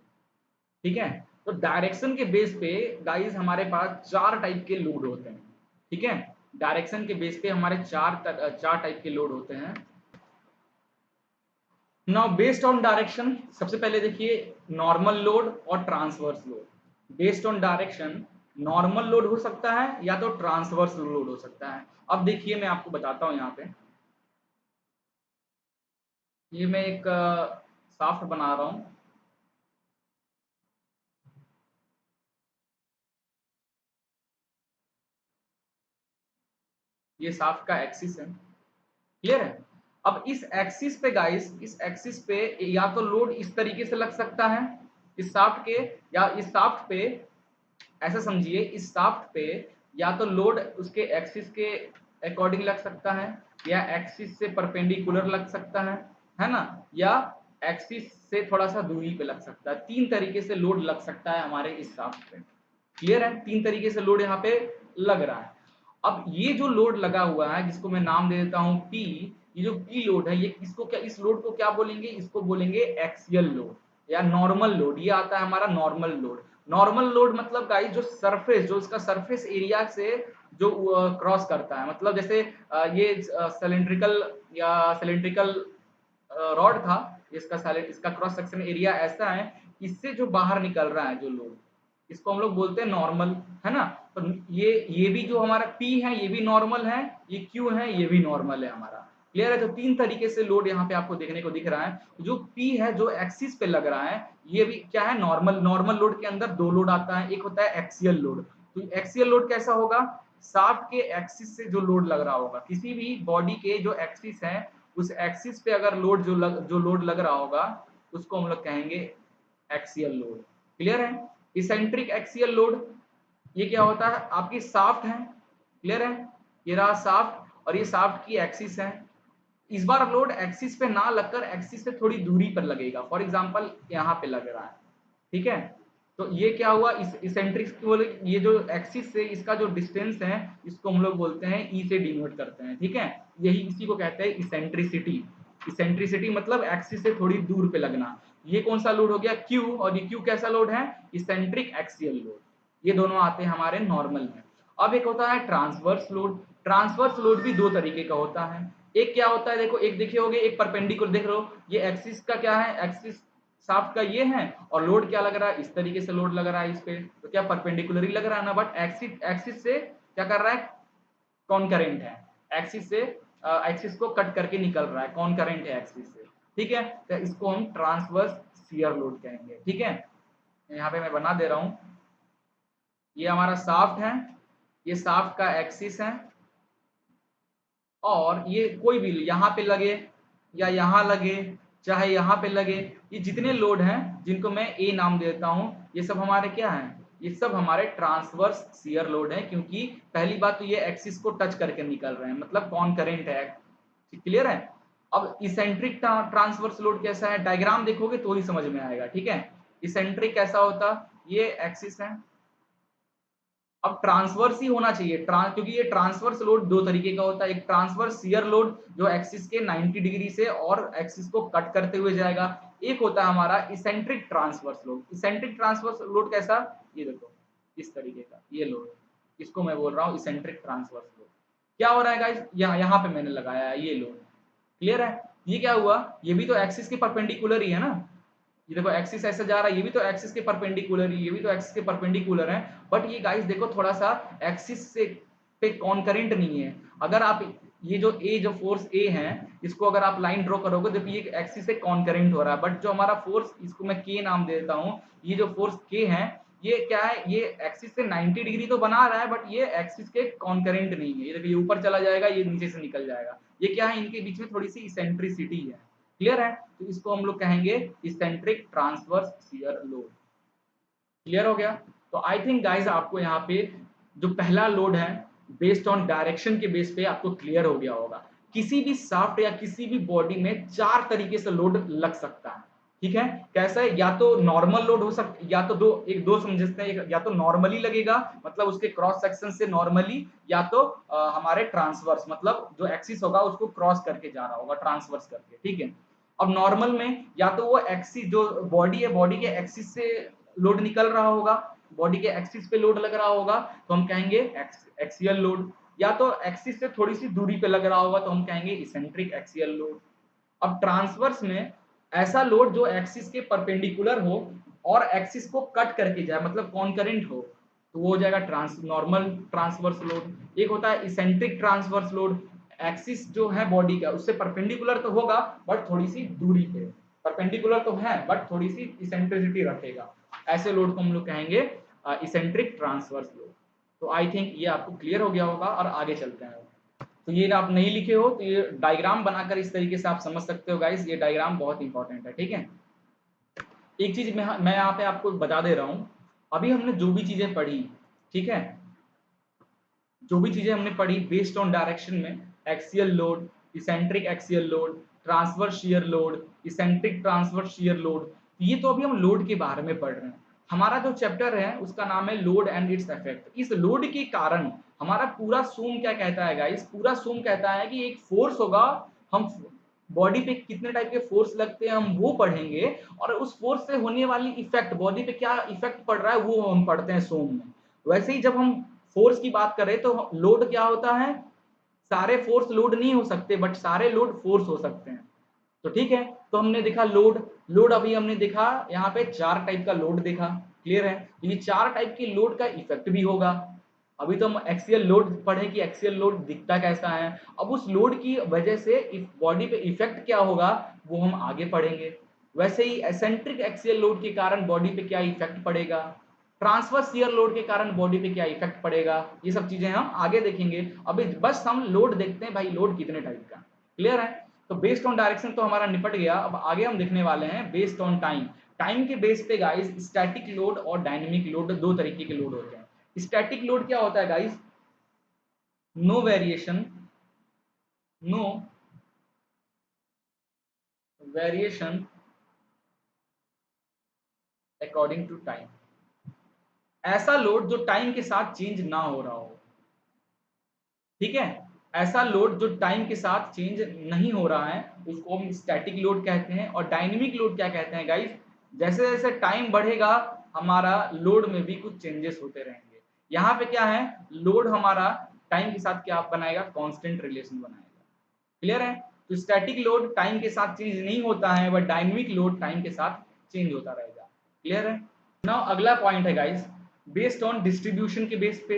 ठीक है। तो डायरेक्शन के बेस पे गाइस हमारे पास चार टाइप के लोड होते हैं, ठीक है। डायरेक्शन के बेस पे हमारे चार टाइप के लोड होते हैं। नाउ बेस्ड ऑन डायरेक्शन, सबसे पहले देखिए नॉर्मल लोड और transverse load. Based on direction normal load हो सकता है या तो ट्रांसवर्स लोड हो सकता है। अब देखिए मैं आपको बताता हूं यहाँ पे, ये मैं एक साफ्ट बना रहा हूं, ये साफ्ट का एक्सिस है, क्लियर है। अब इस एक्सिस पे गाइस, इस एक्सिस पे या तो लोड इस तरीके से लग सकता है इस शाफ्ट के, या इस शाफ्ट पे, ऐसा समझिए इस शाफ्ट पे या तो लोड उसके एक्सिस के अकॉर्डिंग लग सकता है, या एक्सिस से परपेंडिकुलर लग सकता है ना, या एक्सिस से थोड़ा सा दूरी पे लग सकता है। तीन तरीके से लोड लग सकता है हमारे इस शाफ्ट पे, क्लियर है। तीन तरीके से लोड यहाँ पे लग रहा है। अब ये जो लोड लगा हुआ है जिसको मैं नाम दे देता हूं पी, ये जो पी लोड है, ये इसको क्या, इस लोड को क्या बोलेंगे, इसको बोलेंगे एक्सियल लोड या नॉर्मल लोड। ये आता है हमारा नॉर्मल लोड। नॉर्मल लोड मतलब गाइस जो सरफेस, जो इसका सरफेस एरिया से जो क्रॉस करता है, मतलब जैसे ये सिलेंड्रिकल या सिलेंड्रिकल रॉड था, इसका क्रॉस सेक्शन एरिया ऐसा है, इससे जो बाहर निकल रहा है जो लोड, इसको हम लोग बोलते हैं नॉर्मल, है ना। तो ये भी जो हमारा P है ये भी नॉर्मल है, ये Q है ये भी नॉर्मल है हमारा, क्लियर है। तो तीन तरीके से लोड यहाँ पे आपको देखने को दिख रहा है। जो P है जो एक्सिस पे लग रहा है, ये भी क्या है, नॉर्मल। नॉर्मल लोड के अंदर दो लोड आता है, एक होता है एक्सियल लोड। तो एक्सियल लोड कैसा होगा, शाफ्ट के एक्सिस से जो लोड लग रहा होगा, किसी भी बॉडी के जो एक्सिस है उस एक्सिस पे अगर लोड जो लोड लग रहा होगा उसको हम लोग कहेंगे एक्सियल लोड, क्लियर है। इसेंट्रिक एक्सियल लोड, ये क्या होता है, आपकी शाफ्ट है, क्लियर है, ये रहा शाफ्ट और ये शाफ्ट की एक्सिस है। इस बार लोड एक्सिस पे ना लगकर एक्सिस से थोड़ी दूरी पर लगेगा, फॉर एग्जांपल यहाँ पे लग रहा है, ठीक है। तो ये क्या हुआ, इस इसेंट्रिक बोले, ये जो एक्सिस से इसका जो डिस्टेंस है इसको हम लोग बोलते हैं ई से डिनोट करते हैं, ठीक है। यही इसी को कहते हैं इसेंट्रिसिटी। इसेंट्रिसिटी मतलब एक्सिस से थोड़ी दूर पे लगना। ये कौन सा लोड हो गया, क्यू, और ये क्यू कैसा लोड है, इसेंट्रिक एक्सियल लोड। ये दोनों आते हैं हमारे नॉर्मल में। अब एक होता है ट्रांसवर्स लोड। ट्रांसवर्स लोड भी दो तरीके का होता है। एक क्या होता है, देखो एक देखे होगे, एक परपेंडिकुलर देख लो, ये एक्सिस का क्या है, एक्सिस शाफ्ट का ये है, और लोड क्या लग रहा है, इस तरीके से लोड लग रहा है इस पे, तो क्या परपेंडिकुलर ही लग रहा है ना, बट एक्सिस एक्सिस से क्या कर रहा है, कॉनकरेंट है, एक्सिस से एक्सिस को कट करके निकल रहा है, कॉनकरेंट है एक्सिस से, ठीक है। तो इसको हम ट्रांसवर्स शियर लोड कहेंगे, ठीक है। यहाँ पे मैं बना दे रहा हूँ, ये हमारा शाफ्ट है, ये शाफ्ट का एक्सिस है, और ये कोई भी यहाँ पे लगे या यहाँ लगे, चाहे यहाँ पे लगे, ये जितने लोड हैं जिनको मैं ए नाम देता हूँ, ये सब हमारे क्या हैं, ये सब हमारे ट्रांसवर्स शियर लोड है, क्योंकि पहली बात तो ये एक्सिस को टच करके निकल रहे हैं, मतलब कॉनकरेंट है, क्लियर है। अब इसेंट्रिक ट्रांसवर्स लोड कैसा है, डायग्राम देखोगे तो ही समझ में आएगा, ठीक है। इसेंट्रिक कैसा होता, ये एक्सिस है, अब ट्रांसवर्स ही होना चाहिए, क्योंकि ये ट्रांसवर्स लोड दो तरीके का होता है, एक ट्रांसवर्स शियर लोड जो एक्सिस के 90 डिग्री से और एक्सिस को कट करते हुए जाएगा, एक होता है हमारा eccentric transverse load. Eccentric transverse load कैसा, ये देखो इस तरीके का ये लोड, इसको मैं बोल रहा हूँ इसेंट्रिक ट्रांसवर्स लोड। क्या हो रहा है गाइस, यहाँ पे मैंने लगाया है ये लोड, क्लियर है। ये क्या हुआ, ये भी तो एक्सिस के परपेंडिकुलर ही है ना, ये देखो एक्सिस ऐसे जा रहा है, ये भी तो एक्सिस के परपेंडिकुलर ही, ये भी तो एक्सिस के परपेंडिकुलर है, बट ये गाइस देखो थोड़ा सा एक्सिस से पे कॉन्करेंट नहीं है। अगर आप ये जो फोर्स ए है, इसको अगर आप लाइन ड्रॉ करोगे तो ये एक्सिस से कॉन्करेंट हो रहा है, बट जो हमारा फोर्स, इसको मैं के नाम दे देता हूँ, ये जो फोर्स के है, ये क्या है, ये एक्सिस से 90 डिग्री तो बना रहा है, बट ये एक्सिस के कॉन्करेंट नहीं है। ये देखो ये ऊपर चला जाएगा, ये नीचे से निकल जाएगा, ये क्या है, इनके बीच में थोड़ी सी इसेंट्रिसिटी है, क्लियर है। तो इसको हम लोग कहेंगे eccentric transverse shear load, clear हो गया। तो आई थिंक गाइस आपको यहाँ पे जो पहला लोड है बेस्ड ऑन डायरेक्शन के बेस पे आपको क्लियर हो गया होगा। किसी भी शाफ्ट या किसी भी बॉडी में चार तरीके से लोड लग सकता है, ठीक है। कैसा है, या तो नॉर्मल लोड हो सकता, या तो दो समझते हैं, या तो नॉर्मली लगेगा मतलब उसके क्रॉस सेक्शन से नॉर्मली, या तो हमारे ट्रांसवर्स मतलब जो एक्सिस होगा उसको क्रॉस करके जा रहा होगा, ट्रांसवर्स करके, ठीक है। अब नॉर्मल में या तो वो एक्सिस जो बॉडी है, बॉडी के एक्सिस से लोड निकल रहा होगा, बॉडी के एक्सिस पे लोड लग रहा होगा तो हम कहेंगे एक्सियल लोड, या तो एक्सिस से थोड़ी सी दूरी पे लग रहा होगा तो हम कहेंगे इसेंट्रिक एक्सियल लोड। अब ट्रांसवर्स में ऐसा लोड जो एक्सिस के परपेंडिकुलर हो और एक्सिस को कट करके जाए, मतलब कॉन्करेंट हो, तो वो हो जाएगा नॉर्मल ट्रांसवर्स लोड। एक होता है इसेंट्रिक ट्रांसवर्स लोड, एक्सिस जो है बॉडी का उससे परपेंडिकुलर तो होगा बट थोड़ी सी दूरी पे, परपेंडिकुलर तो है बट थोड़ी सी इसेंट्रिसिटी रखेगा, ऐसे लोड को हम लोग कहेंगे इसेंट्रिक ट्रांसवर्स लोड। तो आई थिंक ये आपको क्लियर हो गया होगा, और आगे चलते हैं। तो ये आप नहीं लिखे हो तो ये डायग्राम बनाकर इस तरीके से आप समझ सकते हो गाइस, ये डायग्राम बहुत इंपॉर्टेंट है, ठीक है। एक चीज मैं यहाँ पे आपको बता दे रहा हूँ, अभी हमने जो भी चीजें पढ़ी, ठीक है, जो भी चीजें हमने पढ़ी बेस्ड ऑन डायरेक्शन में, axial load, eccentric axial load, transverse shear load, eccentric transverse shear load, ये तो अभी हम लोड के बारे में पढ़ रहे हैं। हमारा जो चैप्टर है उसका नाम है लोड एंड इट्स इफेक्ट। इस लोड के कारण हमारा पूरा सूम क्या कहता है गाइस, पूरा सूम कहता है कि एक फोर्स होगा, हम बॉडी पे कितने टाइप के फोर्स लगते हैं हम वो पढ़ेंगे, और उस फोर्स से होने वाली इफेक्ट, बॉडी पे क्या इफेक्ट पड़ रहा है वो हम पढ़ते हैं सोम में। वैसे ही जब हम फोर्स की बात करें तो लोड क्या होता है, सारे फोर्स लोड नहीं हो सकते बट सारे लोड फोर्स हो सकते हैं। तो ठीक है, तो हमने देखा लोड, लोड अभी हमने देखा यहाँ पे चार टाइप का लोड देखा, क्लियर है। तो ये चार टाइप की लोड का इफेक्ट भी होगा। अभी तो हम एक्सियल लोड पढ़े कि एक्सियल लोड दिखता कैसा है, अब उस लोड की वजह से बॉडी पे इफेक्ट क्या होगा वो हम आगे पढ़ेंगे। वैसे ही एसेंट्रिक एक्सियल लोड के कारण बॉडी पे क्या इफेक्ट पड़ेगा, ट्रांसवर्स शियर लोड के कारण बॉडी पे क्या इफेक्ट पड़ेगा, ये सब चीजें हम आगे देखेंगे। अभी बस हम लोड देखते हैं भाई, लोड कितने टाइप का, क्लियर है। तो बेस्ड ऑन डायरेक्शन तो हमारा निपट गया, अब आगे हम देखने वाले हैं बेस्ड ऑन टाइम। टाइम के बेस पे गाइस स्टैटिक लोड और डायनेमिक लोड दो तरीके के लोड होते हैं। स्टैटिक लोड क्या होता है guys? No variation, no variation according to time. ऐसा लोड जो टाइम के साथ चेंज ना हो रहा हो, ठीक है, ऐसा लोड जो टाइम के साथ चेंज नहीं हो रहा है उसको हम स्टैटिक लोड कहते हैं। और डायनेमिक लोड क्या कहते हैं गाइस? जैसे जैसे टाइम बढ़ेगा हमारा लोड में भी कुछ चेंजेस होते रहेंगे। यहाँ पे क्या है, लोड हमारा टाइम के साथ क्या बनाएगा? कांस्टेंट रिलेशन बनाएगा। क्लियर है? तो स्टैटिक लोड टाइम के साथ चेंज नहीं होता है, बट डायनेमिक लोड टाइम के साथ चेंज होता रहेगा। क्लियर है? नाउ अगला पॉइंट है गाइस, बेस्ड ऑन डिस्ट्रीब्यूशन के बेस पे।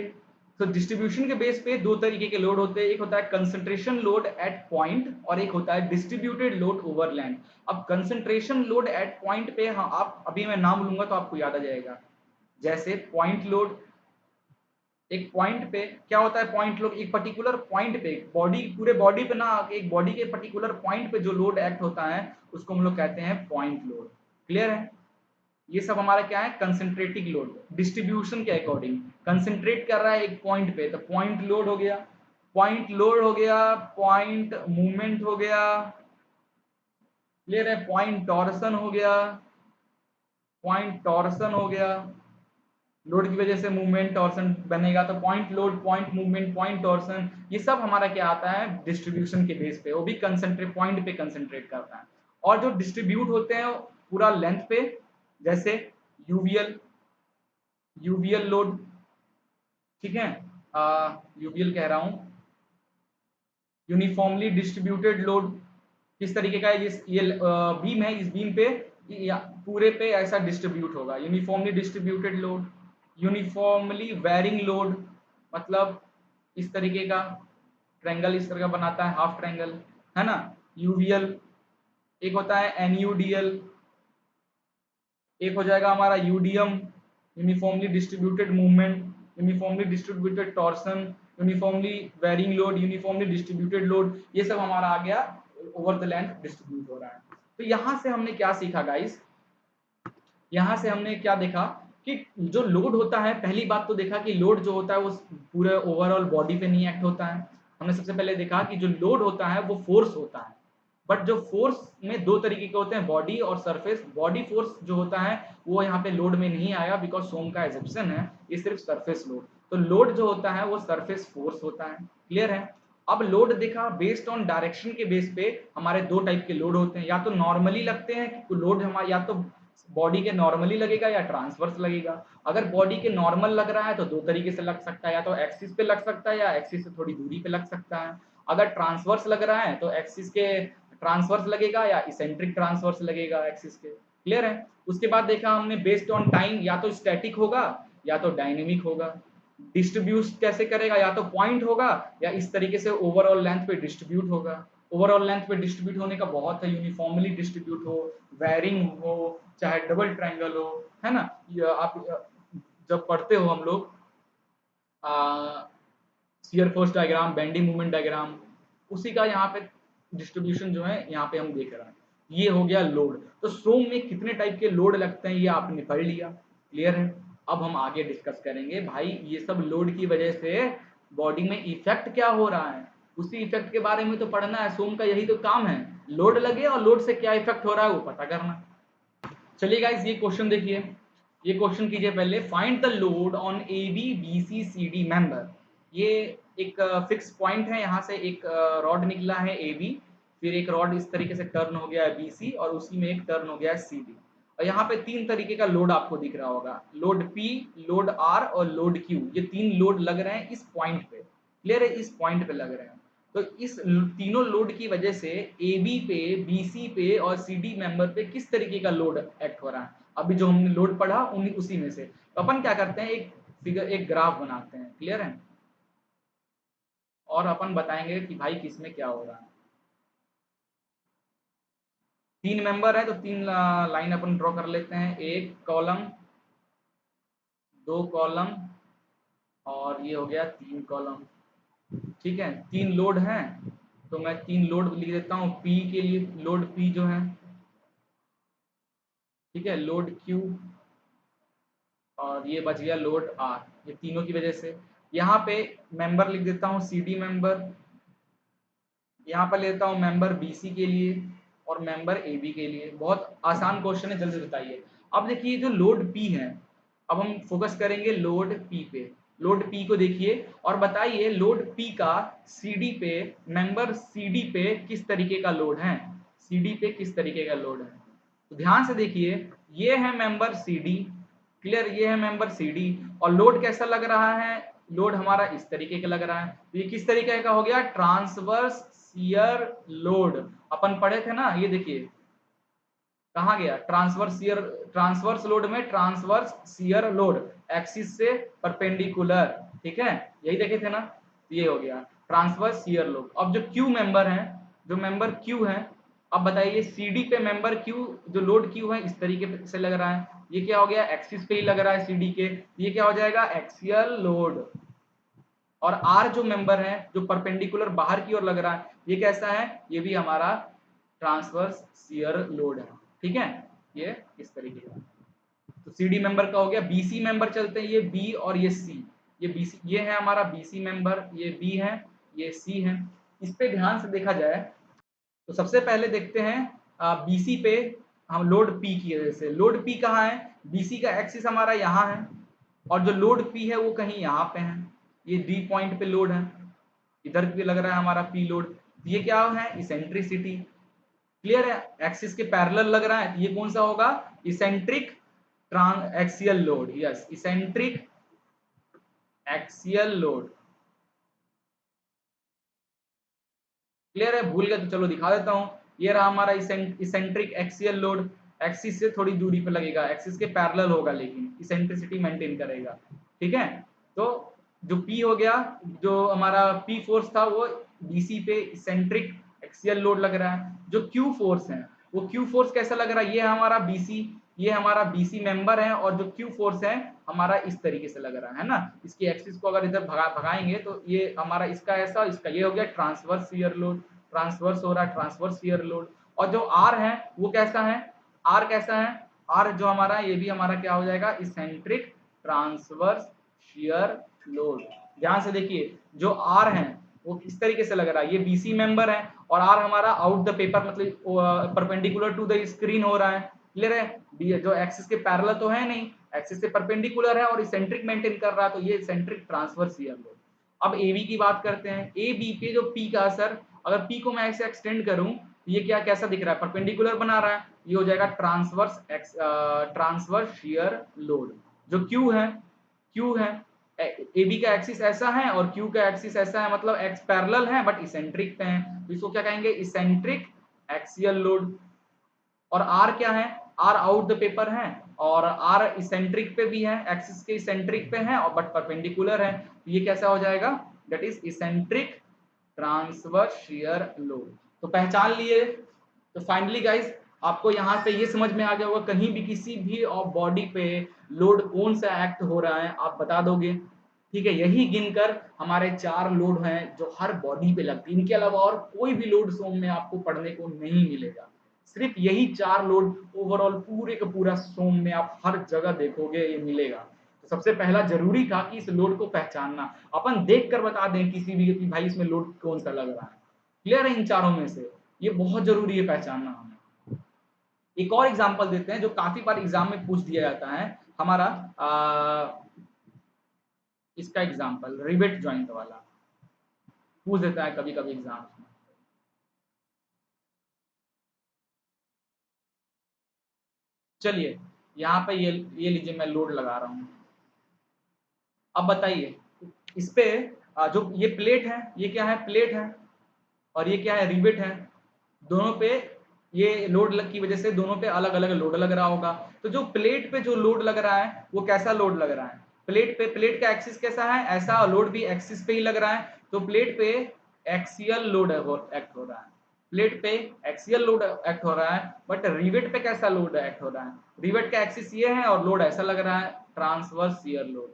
तो डिस्ट्रीब्यूशन के बेस पे दो तरीके के लोड होते हैं, एक होता है कंसंट्रेशन लोड एट पॉइंट और एक होता है डिस्ट्रीब्यूटेड लोड ओवर लैंड। अब कंसंट्रेशन लोड एट पॉइंट पे, हाँ, आप अभी मैं नाम लूंगा तो आपको याद आ जाएगा। जैसे पॉइंट लोड, एक पॉइंट पे क्या होता है? पॉइंट लोड एक पर्टिकुलर पॉइंट पे, बॉडी पूरे बॉडी पे ना, एक बॉडी के पर्टिकुलर पॉइंट पे जो लोड एक्ट होता है उसको हम लोग कहते हैं पॉइंट लोड। क्लियर है? ये सब हमारा क्या है? Concentrating load. डिस्ट्रीब्यूशन के अकॉर्डिंग कंसंट्रेट कर रहा है एक पॉइंट पे तो पॉइंट लोड हो गया, पॉइंट लोड हो गया, पॉइंट मूवमेंट हो गया। क्लियर है? पॉइंट टॉर्सन हो गया, पॉइंट टॉर्सन हो गया, लोड की वजह से मूवमेंट टॉर्सन बनेगा तो point load, point movement, point torsion, ये सब हमारा क्या आता है? डिस्ट्रीब्यूशन के बेस पे, वो भी कंसंट्रेट पॉइंट पे कंसंट्रेट करता है। और जो डिस्ट्रीब्यूट होते हैं पूरा लेंथ पे, जैसे यूवीएल, यूवीएल लोड, ठीक है, यूवीएल कह रहा हूं, यूनिफॉर्मली डिस्ट्रीब्यूटेड लोड। किस तरीके का है? ये बीम है, इस बीम पे पूरे पे ऐसा डिस्ट्रीब्यूट होगा, uniformly distributed load. Uniformly varying load मतलब इस तरीके का, ट्रायंगल इस तरह का बनाता है, हाफ ट्रायंगल, है ना, यूवीएल। एक होता है एनयूडीएल, एक हो जाएगा हमारा UDM, uniformly distributed movement, uniformly distributed torsion, uniformly varying load, uniformly distributed load. ये सब हमारा आ गया ओवर द लेंथ डिस्ट्रीब्यूट हो रहा है। तो यहां से हमने क्या सीखा गाइस? यहाँ से हमने क्या देखा कि जो लोड होता है, पहली बात तो देखा कि लोड जो होता है वो पूरे ओवरऑल बॉडी पे नहीं एक्ट होता है। हमने सबसे पहले देखा कि जो लोड होता है वो फोर्स होता है, बट जो फोर्स में दो तरीके के होते हैं, बॉडी और सरफेस। बॉडी फोर्स जो होता है वो यहाँ पे लोड में नहीं आएगा, बिकॉज सोम का एजप्शन है, ये सिर्फ सरफेस लोड। तो लोड जो होता है वो सरफेस फोर्स होता है। क्लियर है? अब लोड देखा बेस्ड ऑन डायरेक्शन के बेस पे, हमारे दो टाइप के लोड होते हैं, या तो नॉर्मली लगते हैं कि लोड हमारा या तो बॉडी के नॉर्मली लगेगा या ट्रांसवर्स लगेगा। अगर बॉडी के नॉर्मल लग रहा है तो दो तरीके से लग सकता है, या तो एक्सिस पे लग सकता है या एक्सिस से थोड़ी दूरी पे लग सकता है। अगर ट्रांसवर्स लग रहा है तो एक्सिस के ट्रांसवर्स लगेगा या इसेंट्रिक ट्रांसवर्स लगेगा एक्सिस के। क्लियर है? उसके बाद देखा हमने बेस्ड ऑन टाइम, या तो स्टैटिक होगा या तो डायनेमिक होगा। डिस्ट्रीब्यूट कैसे करेगा? या तो पॉइंट होगा या इस तरीके से ओवरऑल लेंथ पे डिस्ट्रीब्यूट होगा। ओवरऑल लेंथ पे डिस्ट्रीब्यूट होने का बहुत है, यूनिफॉर्मली डिस्ट्रीब्यूट हो, वेरिंग हो, चाहे डबल ट्रायंगल हो, है ना। आप जब पढ़ते हो हम लोग shear force diagram, bending moment diagram, उसी का यहाँ पे डिस्ट्रीब्यूशन जो है यहाँ पे हम देख रहे हैं। ये हो गया लोड। तो सोम में कितने टाइप के लोड लगते हैं ये आपने पढ़ लिया। क्लियर है? अब हम आगे डिस्कस करेंगे भाई ये सब लोड की वजह से बॉडी में इफेक्ट क्या हो रहा है, उसी इफेक्ट के बारे में तो पढ़ना है। सोम का यही तो काम है, लोड लगे और लोड से क्या इफेक्ट हो रहा है वो पता करना। चलिए गाइस ये क्वेश्चन देखिए, ये क्वेश्चन कीजिए पहले, find the load on A B B C C D member. ये एक फिक्स पॉइंट है, यहाँ से एक रॉड निकला है ए बी, फिर एक रॉड इस तरीके से टर्न हो गया है बी सी, और उसी में एक टर्न हो गया है सी डी। और यहाँ पे तीन तरीके का लोड आपको दिख रहा होगा, लोड पी, लोड आर और लोड क्यू। ये तीन लोड लग रहे हैं इस पॉइंट पे। क्लियर है? इस पॉइंट पे लग रहे हैं। तो इस तीनों लोड की वजह से ए बी पे, बी सी पे और सी डी मेंबर पे किस तरीके का लोड एक्ट हो रहा है, अभी जो हमने लोड पढ़ा उन्हीं उसी में से। तो अपन क्या करते हैं, एक फिगर, एक ग्राफ बनाते हैं। क्लियर है? और अपन बताएंगे कि भाई किसमें क्या हो रहा है। तीन मेंबर है तो तीन लाइन अपन ड्रॉ कर लेते हैं, एक कॉलम, दो कॉलम, और ये हो गया तीन कॉलम। ठीक है? तीन लोड हैं तो मैं तीन लोड लिख देता हूँ। पी के लिए लोड पी जो है, ठीक है, लोड Q और ये बच गया लोड R, ये तीनों की वजह से। यहाँ पे मेंबर लिख देता हूँ CD मेंबर, यहाँ पर लेता हूँ मेंबर BC के लिए और मेंबर AB के लिए। बहुत आसान क्वेश्चन है, जल्दी बताइए। अब देखिए जो लोड P है, अब हम फोकस करेंगे लोड P पे। लोड P को देखिए और बताइए लोड P का CD पे, मेंबर CD पे किस तरीके का लोड है, CD पे किस तरीके का लोड है। तो ध्यान से देखिए, ये है मेंबर CD, क्लियर, ये है मेंबर CD और लोड कैसा लग रहा है, लोड हमारा इस तरीके का लग रहा है। तो ये किस तरीके का हो गया, ट्रांसवर्स शियर लोड। अपन पढ़े थे ना, ये देखिए कहाँ गया, ट्रांसवर्स शियर, ट्रांसवर्स लोड में ट्रांसवर्स शियर लोड, एक्सिस से परपेंडिकुलर, ठीक है, यही देखे थे ना। ये हो गया ट्रांसवर्स शियर लोड। अब जो क्यू मेंबर है, जो मेंबर क्यू है, अब बताइए सीडी पे मेंबर क्यू, जो लोड क्यू है इस तरीके से लग रहा है, ये क्या हो गया, एक्सिस पे ही लग रहा है सीडी के, ये क्या हो जाएगा, एक्सियल लोड। और आर जो मेंबर है, जो परपेंडिकुलर बाहर की ओर लग रहा है, ये कैसा है, ये भी हमारा ट्रांसवर्स शियर लोड है, ठीक है, ये इस तरीके का। तो सीडी मेंबर का हो गया। बीसी मेंबर चलते हैं, ये बी और ये सी, ये बीसी, ये है हमारा बीसी मेंबर, ये बी है, ये सी है। इस पे ध्यान से देखा जाए तो सबसे पहले देखते हैं बीसी पे हम लोड पी की वजह से, लोड पी कहाँ है, बीसी का एक्सिस हमारा यहाँ है और जो लोड पी है वो कहीं यहाँ पे है, ये डी पॉइंट पे लोड है, इधर भी लग रहा है हमारा पी लोड। ये क्या है, इसेंट्रिसिटी, क्लियर है, एक्सिस के पैरेलल लग रहा है, तो ये कौन सा होगा, eccentric trans axial load, yes, eccentric axial load. Clear है, भूल गया तो चलो दिखा देता हूं। ये रहा हमारा इसेंट्रिक एक्सियल लोड, एक्सिस से थोड़ी दूरी पे लगेगा, एक्सिस के पैरेलल होगा लेकिन इसेंट्रिसिटी मेंटेन करेगा, ठीक है। तो जो P हो गया, जो हमारा P फोर्स था वो BC पे इसेंट्रिक एक्सियल लोड लग रहा है। जो Q फोर्स है, वो Q फोर्स कैसा लग रहा है, ये हमारा BC, ये हमारा BC मेंबर है और जो Q फोर्स है हमारा इस तरीके से लग रहा है ना। इसकी एक्सिस को अगर इधर भगाएंगे तो ये हमारा इसका ऐसा, इसका ये हो गया ट्रांसवर्स शियर लोड, ट्रांसवर्स हो रहा है, ट्रांसवर्स शियर लोड। और जो R है वो कैसा है, R कैसा है, R जो हमारा, ये भी हमारा क्या हो जाएगा, इसेंट्रिक ट्रांसवर्स शियर लोड। ध्यान से देखिए, जो R है वो किस तरीके से लग रहा है, ये BC मेंबर है और R हमारा आउट द पेपर, मतलब परपेंडिकुलर टू द स्क्रीन हो रहा है, क्लियर है, जो एक्सिस के पैरेलल तो है नहीं, एक्सिस से परपेंडिकुलर है और इसेंट्रिक मेंटेन कर रहा है, तो ये इसेंट्रिक ट्रांसवर्स शियर लोड। अब AB की बात करते हैं, AB पे जो P का असर, अगर P को मैं ऐसे एक्सटेंड करूं, ये क्या कैसा दिख रहा है, परपेंडिकुलर बना रहा है, ये हो जाएगा ट्रांसवर्स शियर लोड। जो Q है, AB का एक्सिस ऐसा है और Q का एक्सिस ऐसा है, मतलब एक्स पैरेलल है बट इसेंट्रिक पे है, तो इसको क्या कहेंगे, इसेंट्रिक एक्सियल लोड। और R क्या है, R आउट द पेपर है और R इसेंट्रिक पे भी है, एक्सिस के इसेंट्रिक पे है और बट परपेंडिकुलर है, तो ये कैसा हो जाएगा, that is eccentric transverse shear load. तो पहचान लिए। तो फाइनली गाइस, आपको यहाँ पे ये समझ में आ गया होगा, कहीं भी किसी भी बॉडी पे लोड कौन सा एक्ट हो रहा है आप बता दोगे, ठीक है। यही गिनकर हमारे 4 लोड हैं जो हर बॉडी पे लगती है, इनके अलावा और कोई भी लोड सोम में आपको पढ़ने को नहीं मिलेगा, सिर्फ यही 4 लोड ओवरऑल पूरे का पूरा सोम में आप हर जगह देखोगे, ये मिलेगा। तो सबसे पहला जरूरी था कि इस लोड को पहचानना, अपन देख कर बता दें किसी भी कि भाई इसमें लोड कौन सा लग रहा है, क्लियर है, इन चारों में से ये बहुत जरूरी है पहचानना हमें। एक और एग्जांपल देते हैं जो काफी बार एग्जाम में पूछ दिया जाता है, हमारा इसका एग्जांपल रिवेट जॉइंट वाला पूछ देता है कभी कभी एग्जाम में। चलिए यहाँ पे ये लीजिए, मैं लोड लगा रहा हूँ। अब बताइए इस पे जो ये प्लेट है, ये क्या है, प्लेट है और ये क्या है, रिवेट है, दोनों पे ये लोड की वजह से दोनों पे अलग अलग लोड लग रहा होगा। तो जो प्लेट पे जो लोड लग रहा है वो कैसा लोड लग रहा है, प्लेट पे, प्लेट का एक्सिस कैसा है, ऐसा लोड भी एक्सिस पे ही लग रहा है, तो प्लेट पे एक्सियल लोड एक्ट हो रहा है, प्लेट पे एक्सियल लोड एक्ट हो रहा है। बट रिवेट पे कैसा लोड एक्ट हो रहा है, रिवेट का एक्सिस ये है और लोड ऐसा लग रहा है, ट्रांसवर्स शियर लोड।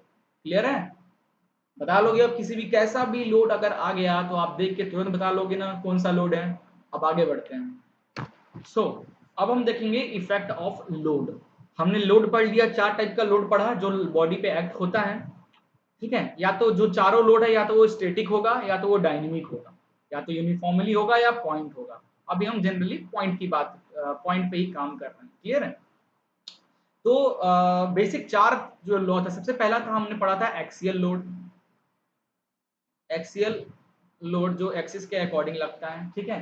क्लियर है, बता लोगे अब, किसी भी कैसा भी लोड अगर आ गया तो आप देख के तुरंत बता लोगे ना कौन सा लोड है। अब आगे बढ़ते हैं। सो अब हम देखेंगे इफेक्ट ऑफ लोड। हमने लोड पढ़ लिया, 4 टाइप का लोड पढ़ा जो बॉडी पे एक्ट होता है, ठीक है। या तो जो चारों लोड है या तो वो स्टैटिक होगा या तो वो डायनेमिक होगा, या तो यूनिफॉर्मली होगा या पॉइंट होगा। अभी हम जनरली पॉइंट की बात, पॉइंट पे ही काम कर रहे हैं, क्लियर है। तो बेसिक 4 जो लॉ था, सबसे पहला था हमने पढ़ा था एक्सियल लोड। एक्सियल लोड जो एक्सिस के अकॉर्डिंग लगता है, ठीक है।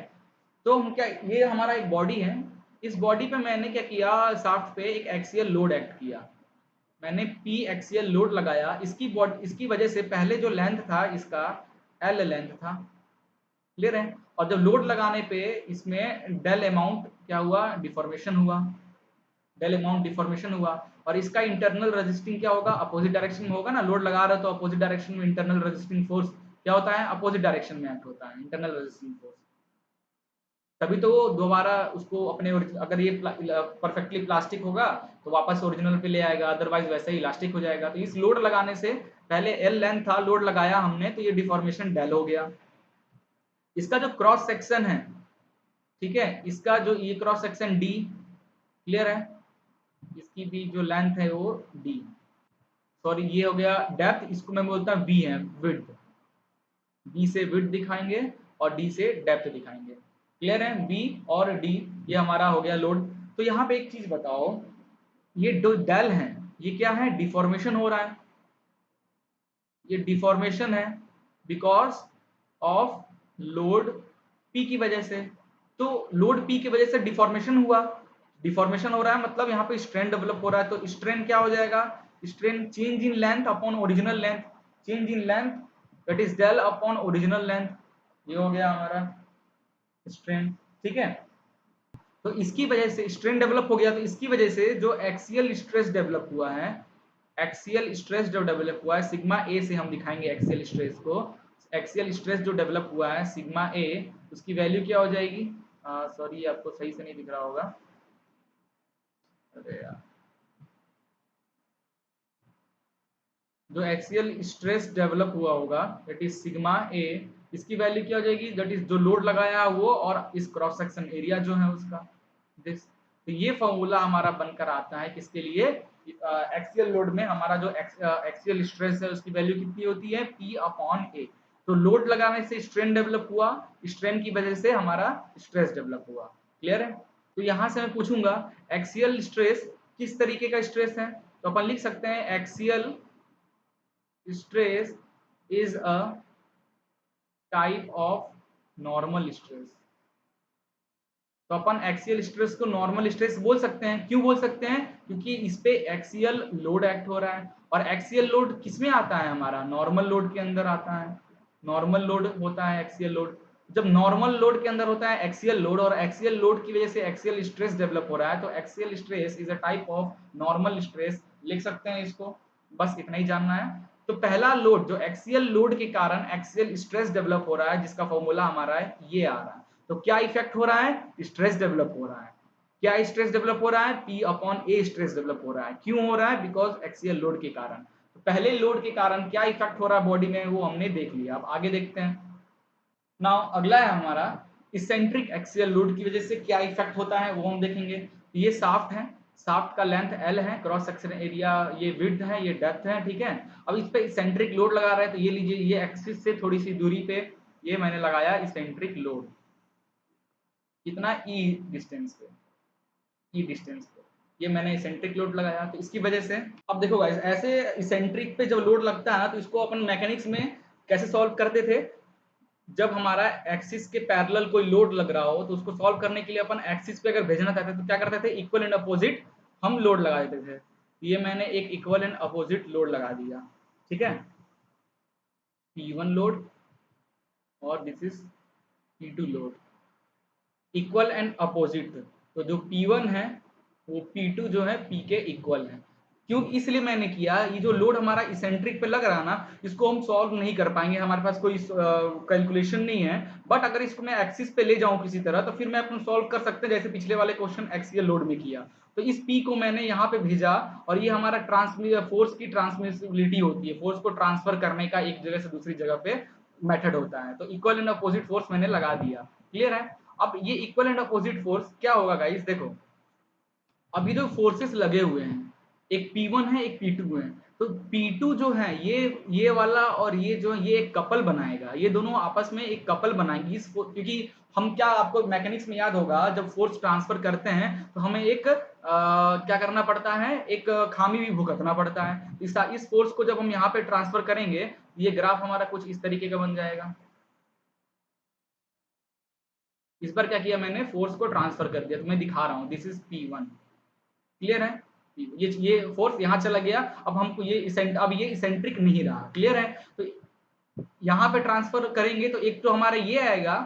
तो हम क्या, ये हमारा एक बॉडी है, इस बॉडी पे मैंने क्या किया, शाफ्ट पे एक एक्सियल लोड एक्ट किया, मैंने पी एक्सियल लोड लगाया। इसकी वजह से पहले जो लेंथ था इसका एल लेंथ था, क्लियर है। और जब लोड लगाने पे इसमें डेल अमाउंट क्या हुआ, डिफॉर्मेशन हुआ, डेल अमाउंट डिफॉर्मेशन हुआ। और इसका इंटरनल रेजिस्टिंग क्या होगा, अपोजिट डायरेक्शन में होगा ना, लोड लगा रहा है तो अपोजिट डायरेक्शन में इंटरनल रेजिस्टिंग फोर्स क्या होता है, अपोजिट डायरेक्शन में एक्ट होता है इंटरनल रेजिस्टिंग फोर्स। तभी तो वो दोबारा उसको अपने अगर ये परफेक्टली प्लास्टिक होगा तो वापस ओरिजिनल पे ले आएगा, अदरवाइज वैसे ही इलास्टिक हो जाएगा। तो इस लोड लगाने से पहले एल लेंथ था, लोड लगाया हमने तो ये डिफॉर्मेशन डेल हो गया। इसका जो क्रॉस सेक्शन है, ठीक है, इसका जो ये क्रॉस सेक्शन डी, क्लियर है, इसकी भी जो लेंथ है वो डी, सॉरी ये हो गया डेप्थ, इसको मैं बोलता हूँ वी है, विड्थ। बी से विड्थ दिखाएंगे और डी से डेप्थ दिखाएंगे, क्लियर है। बी और डी ये हमारा हो गया लोड। तो यहाँ पे एक चीज बताओ, ये जो डेल है ये क्या है, डिफॉर्मेशन हो रहा है, ये डिफॉर्मेशन है बिकॉज ऑफ लोड पी की वजह से। तो लोड पी की वजह से डिफॉर्मेशन हुआ, डिफॉर्मेशन हो रहा है मतलब यहाँ पे स्ट्रेन डेवलप हो रहा है। तो स्ट्रेन क्या हो जाएगा, strain change in length upon original length, change in length that is del upon original length, ये हो गया हमारा स्ट्रेन, ठीक है। तो इसकी वजह से स्ट्रेन डेवलप हो गया, तो इसकी वजह से जो एक्सियल स्ट्रेस डेवलप हुआ है, एक्सियल स्ट्रेस जो डेवलप हुआ है सिग्मा ए से हम दिखाएंगे एक्सियल स्ट्रेस को। एक्सियल स्ट्रेस जो डेवलप हुआ है सिग्मा ए, उसकी वैल्यू क्या हो जाएगी, सॉरी आपको सही से नहीं दिख रहा होगा, अरे यार, जो एक्सियल स्ट्रेस डेवलप हुआ होगा दैट इज सिग्मा ए, इसकी वैल्यू क्या हो जाएगी, दैट इज जो लोड लगाया वो और इस क्रॉस सेक्शन एरिया जो है उसका दिस। तो ये फॉर्मूला हमारा बनकर आता है किसके लिए, एक्सियल लोड में हमारा जो एक्सियल स्ट्रेस है उसकी वैल्यू कितनी होती है, P अपॉन ए। तो लोड लगाने से स्ट्रेन डेवलप हुआ, स्ट्रेन की वजह से हमारा स्ट्रेस डेवलप हुआ, क्लियर है। तो यहां से मैं पूछूंगा एक्सियल स्ट्रेस किस तरीके का स्ट्रेस है, तो अपन लिख सकते हैं axial stress is a type of normal stress. तो अपन एक्सियल स्ट्रेस को नॉर्मल स्ट्रेस बोल सकते हैं, क्यों बोल सकते हैं, क्योंकि इस पे एक्सियल लोड एक्ट हो रहा है। और एक्सियल लोड किसमें आता है, हमारा नॉर्मल लोड के अंदर आता है, नॉर्मल लोड होता है एक्सियल लोड। जब नॉर्मल लोड के अंदर होता है एक्सियल लोड और एक्सियल लोड की वजह से एक्सियल स्ट्रेस डेवलप हो रहा है, तो axial stress is a type of normal stress, लिख सकते हैं इसको, बस इतना ही जानना है। तो पहला लोड जो एक्सियल लोड के कारण एक्सियल स्ट्रेस डेवलप हो रहा है जिसका फॉर्मूला हमारा है ये आ रहा है। तो क्या इफेक्ट हो रहा है, स्ट्रेस डेवलप हो रहा है। क्या स्ट्रेस डेवलप हो रहा है, पी अपॉन ए स्ट्रेस डेवलप हो रहा है। क्यों हो रहा है, बिकॉज एक्सियल लोड के कारण। तो पहले लोड के कारण क्या इफेक्ट हो रहा है बॉडी में वो हमने देख लिया, अब आगे देखते हैं। नाउ अगला है हमारा इसेंट्रिक एक्सियल लोड की वजह से क्या इफेक्ट होता है वो हम देखेंगे। ये शाफ्ट है, शाफ्ट का लेंथ एल है, क्रॉस सेक्शन एरिया ये विड्थ है, ये डेप्थ है, ठीक है। अब इस पे इसेंट्रिक लोड लगा रहे हैं तो ये लीजिए, ये एक्सिस से थोड़ी सी दूरी पे ये मैंने लगाया इसेंट्रिक लोड, कितना ई डिस्टेंस पे, ई डिस्टेंस पे ये मैंने इसेंट्रिक लोड लगाया। तो इसकी वजह से अब देखो गाइस, ऐसे इसेंट्रिक पे जब लोड लगता है ना तो इसको अपन मैकेनिक्स में कैसे सॉल्व करते थे, जब हमारा एक्सिस के पैरेलल कोई लोड लग रहा हो तो उसको सॉल्व करने के लिए अपन एक्सिस पे अगर भेजना चाहते तो क्या करते थे, इक्वल एंड अपोजिट हम लोड लगा देते थे। ये मैंने एक इक्वल एंड अपोजिट लोड लगा दिया, ठीक है, P1 लोड और this is P2 load, equal and opposite. तो जो P1 है वो P2 जो है P के इक्वल है। क्यों, इसलिए मैंने किया, ये जो लोड हमारा इसेंट्रिक पे लग रहा है ना इसको हम सॉल्व नहीं कर पाएंगे, हमारे पास कोई कैलकुलेशन नहीं है। बट अगर इसको मैं एक्सिस पे ले जाऊं किसी तरह तो फिर मैं अपन सॉल्व कर सकते हैं, जैसे पिछले वाले क्वेश्चन एक्सियल लोड में किया। तो इस P को मैंने यहाँ पे भेजा और ये हमारा फोर्स की ट्रांसमिसिबिलिटी होती है, फोर्स को ट्रांसफर करने का एक जगह से दूसरी जगह पे मेथड होता है। तो इक्वल एंड अपोजिट फोर्स मैंने लगा दिया, क्लियर है। अब ये इक्वल एंड अपोजिट फोर्स क्या होगा गाइस, देखो अभी तो फोर्सेस लगे हुए हैं, एक P1 है एक P2 है, तो P2 जो है ये वाला और ये जो ये एक कपल बनाएगा, ये दोनों आपस में एक कपल बनाएंगे क्योंकि हम क्या, आपको मैकेनिक्स में याद होगा जब फोर्स ट्रांसफर करते हैं तो हमें एक क्या करना पड़ता है, एक खामी भी भुगतना पड़ता है। इस फोर्स को जब हम यहाँ पे ट्रांसफर करेंगे, ये ग्राफ हमारा कुछ इस तरीके का बन जाएगा। इस बार क्या किया मैंने, फोर्स को ट्रांसफर कर दिया, तो मैं दिखा रहा हूँ दिस इज P1, क्लियर है। ये फोर्स यहाँ चला गया, अब हमको अब ये इसेंट्रिक नहीं रहा, क्लियर है। तो यहाँ पे ट्रांसफर करेंगे तो एक तो हमारा ये आएगा,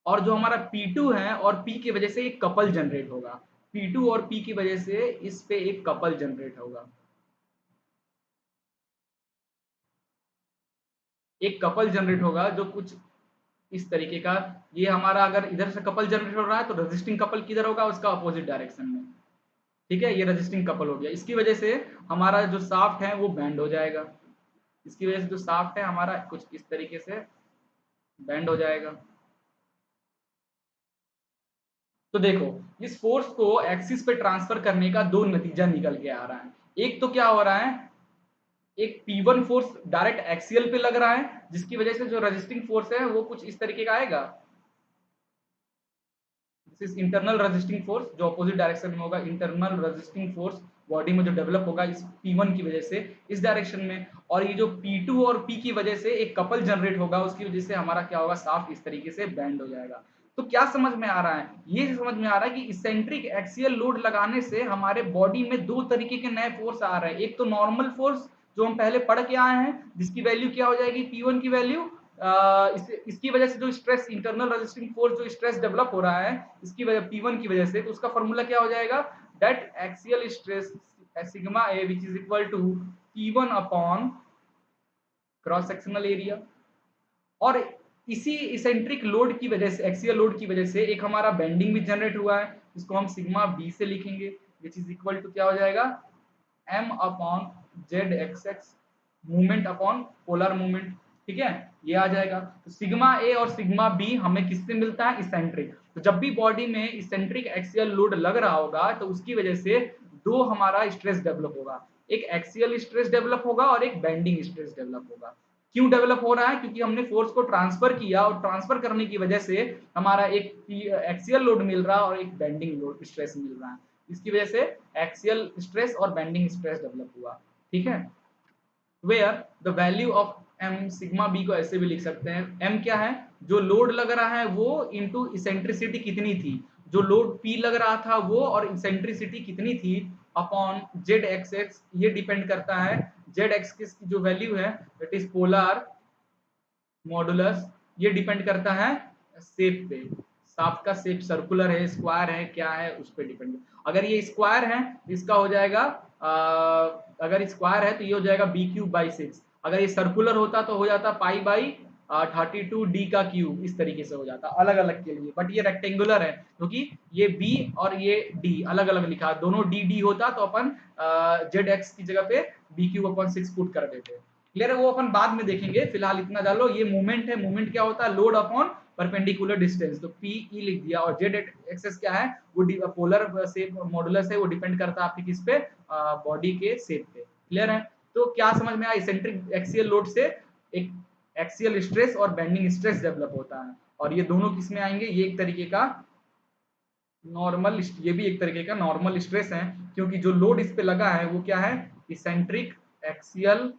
और जो हमारा P2 है और P की वजह से एक कपल जनरेट होगा, P2 और P की वजह से इस पे एक कपल जनरेट होगा, एक कपल जनरेट होगा जो कुछ इस तरीके का। ये हमारा अगर इधर से कपल जनरेट हो रहा है तो रेजिस्टिंग कपल किधर होगा, उसका अपोजिट डायरेक्शन में, ठीक है। ये रेजिस्टिंग कपल हो गया, इसकी वजह से हमारा जो शाफ्ट है वो बैंड हो जाएगा, इसकी वजह से जो शाफ्ट है हमारा कुछ इस तरीके से बैंड हो जाएगा। तो देखो इस फोर्स को एक्सिस पे ट्रांसफर करने का दो नतीजा निकल के आ रहा है। एक तो क्या हो रहा है, एक P1 फोर्स डायरेक्ट एक्सियल पे लग रहा है, जिसकी वजह से जो रेजिस्टिंग फोर्स है वो कुछ इस तरीके का आएगा, this is internal resisting force, जो अपोजिट डायरेक्शन में होगा, इंटरनल रेजिस्टिंग फोर्स बॉडी में जो डेवलप होगा इस P1 की वजह से इस डायरेक्शन में, और ये जो P2 और P की वजह से एक कपल जनरेट होगा, उसकी वजह से हमारा क्या होगा, शाफ्ट इस तरीके से बैंड हो जाएगा। तो क्या समझ में आ रहा है, ये समझ में आ रहा है कि इसेंट्रिक एक्सियल लोड लगाने से हमारे बॉडी में दो तरीके के नए फोर्स आ रहे हैं। एक तो नॉर्मल फोर्स जो हम पहले पढ़ के आए हैं, जिसकी वैल्यू क्या हो जाएगी, P1 की वैल्यू, इसकी वजह से जो स्ट्रेस, इंटरनल रेजिस्टिंग फोर्स जो स्ट्रेस डेवलप हो रहा है इसकी वजह P1 की वजह से, तो उसका फॉर्मूला क्या हो जाएगा, that axial stress sigma A which is equal to P1 upon cross sectional area. और इसी इसेंट्रिक लोड की वजह से, एक्सियल लोड की वजह से एक हमारा बेंडिंग भी जनरेट हुआ है, इसको हम सिग्मा बी से लिखेंगे, विच इज इक्वल टू क्या हो जाएगा, m upon Z X x, movement upon polar movement, ठीक है, ये आ जाएगा। तो सिग्मा ए और सिग्मा बी हमें किससे मिलता है, इसेंट्रिक। तो जब भी बॉडी में इसेंट्रिक एक्सियल लोड लग रहा होगा तो उसकी वजह से दो हमारा स्ट्रेस डेवलप होगा, एक एक्सियल स्ट्रेस डेवलप होगा और एक बेंडिंग स्ट्रेस डेवलप होगा। क्यों डेवलप हो रहा है, क्योंकि हमने फोर्स को ट्रांसफर किया और ट्रांसफर करने की वजह से हमारा एक एक्सियल लोड मिल रहा है और एक बेंडिंग लोड स्ट्रेस मिल रहा है, इसकी वजह से एक्सियल स्ट्रेस और बेंडिंग स्ट्रेस डेवलप हुआ, ठीक है। Where the value of m sigma b को ऐसे भी लिख सकते हैं, m क्या है, जो लोड लग रहा है वो इनटू इसेंट्रिसिटी कितनी थी, जो लोड p लग रहा था वो और इसेंट्रिसिटी कितनी थी, अपॉन जेड एक्स एक्स, ये डिपेंड करता है जेड एक्स की जो वैल्यू है दैट इज पोलर मॉडुलस, ये डिपेंड करता है शेप पे, शाफ्ट का शेप सर्कुलर है, स्क्वायर है, क्या है उस पर डिपेंड। अगर ये स्क्वायर है इसका हो जाएगा अगर स्क्वायर है तो ये हो जाएगा b³/6, अगर ये सर्कुलर होता तो हो जाता π/32 d का क्यूब, इस तरीके से हो जाता अलग अलग के लिए, बट ये रेक्टेंगुलर है क्योंकि ये b और ये d अलग अलग लिखा, दोनों d होता तो अपन जेड एक्स की जगह पे b³/6 पुट कर देते, क्लियर है। वो अपन बाद में देखेंगे, फिलहाल इतना डालो, ये मूवमेंट है, मूवमेंट क्या होता है, लोड अपॉन परपेंडिकुलर डिस्टेंस, तो पी ई लिख दिया, और जेड एक्सेस क्या है, वो पोलर शेप मॉडुलस है, वो डिपेंड करता है आपके किस पे, बॉडी के शेप पे, क्लियर है। तो क्या समझ में आया, इसेंट्रिक एक्सियल लोड से एक एक्सियल स्ट्रेस और बेंडिंग स्ट्रेस डेवलप होता है, और ये दोनों किस में आएंगे, ये एक तरीके का नॉर्मल, ये भी एक तरीके का नॉर्मल स्ट्रेस है, क्योंकि जो लोड इस पे लगा है वो क्या है, इसेंट्रिक एक्सियल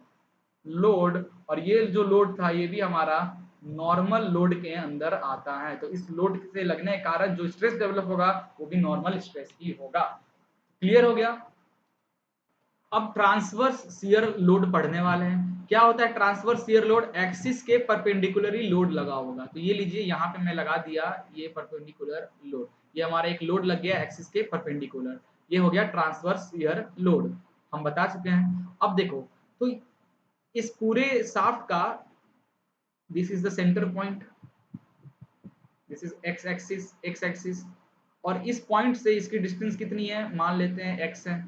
लोड, और ये जो लोड था ये भी हमारा नॉर्मल लोड के अंदर आता है, तो इस लोड से लगने के कारण जो स्ट्रेस डेवलप होगा वो भी नॉर्मल स्ट्रेस ही होगा, क्लियर हो गया। अब ट्रांसवर्स शियर लोड पढ़ने वाले हैं, क्या होता है ट्रांसवर्स शियर लोड, एक्सिस के परपेंडिकुलरली लोड लगा होगा, तो ये लीजिए यहाँ पे मैं लगा दिया ये परपेंडिकुलर लोड, ये हमारा एक लोड लग गया एक्सिस के परपेंडिकुलर, ये हो गया ट्रांसवर्स शियर लोड, हम बता चुके हैं। अब देखो तो इस पूरे शाफ्ट का this is the centre point, this is x axis, और इस पॉइंट से इसकी डिस्टेंस कितनी है, मान लेते हैं x है,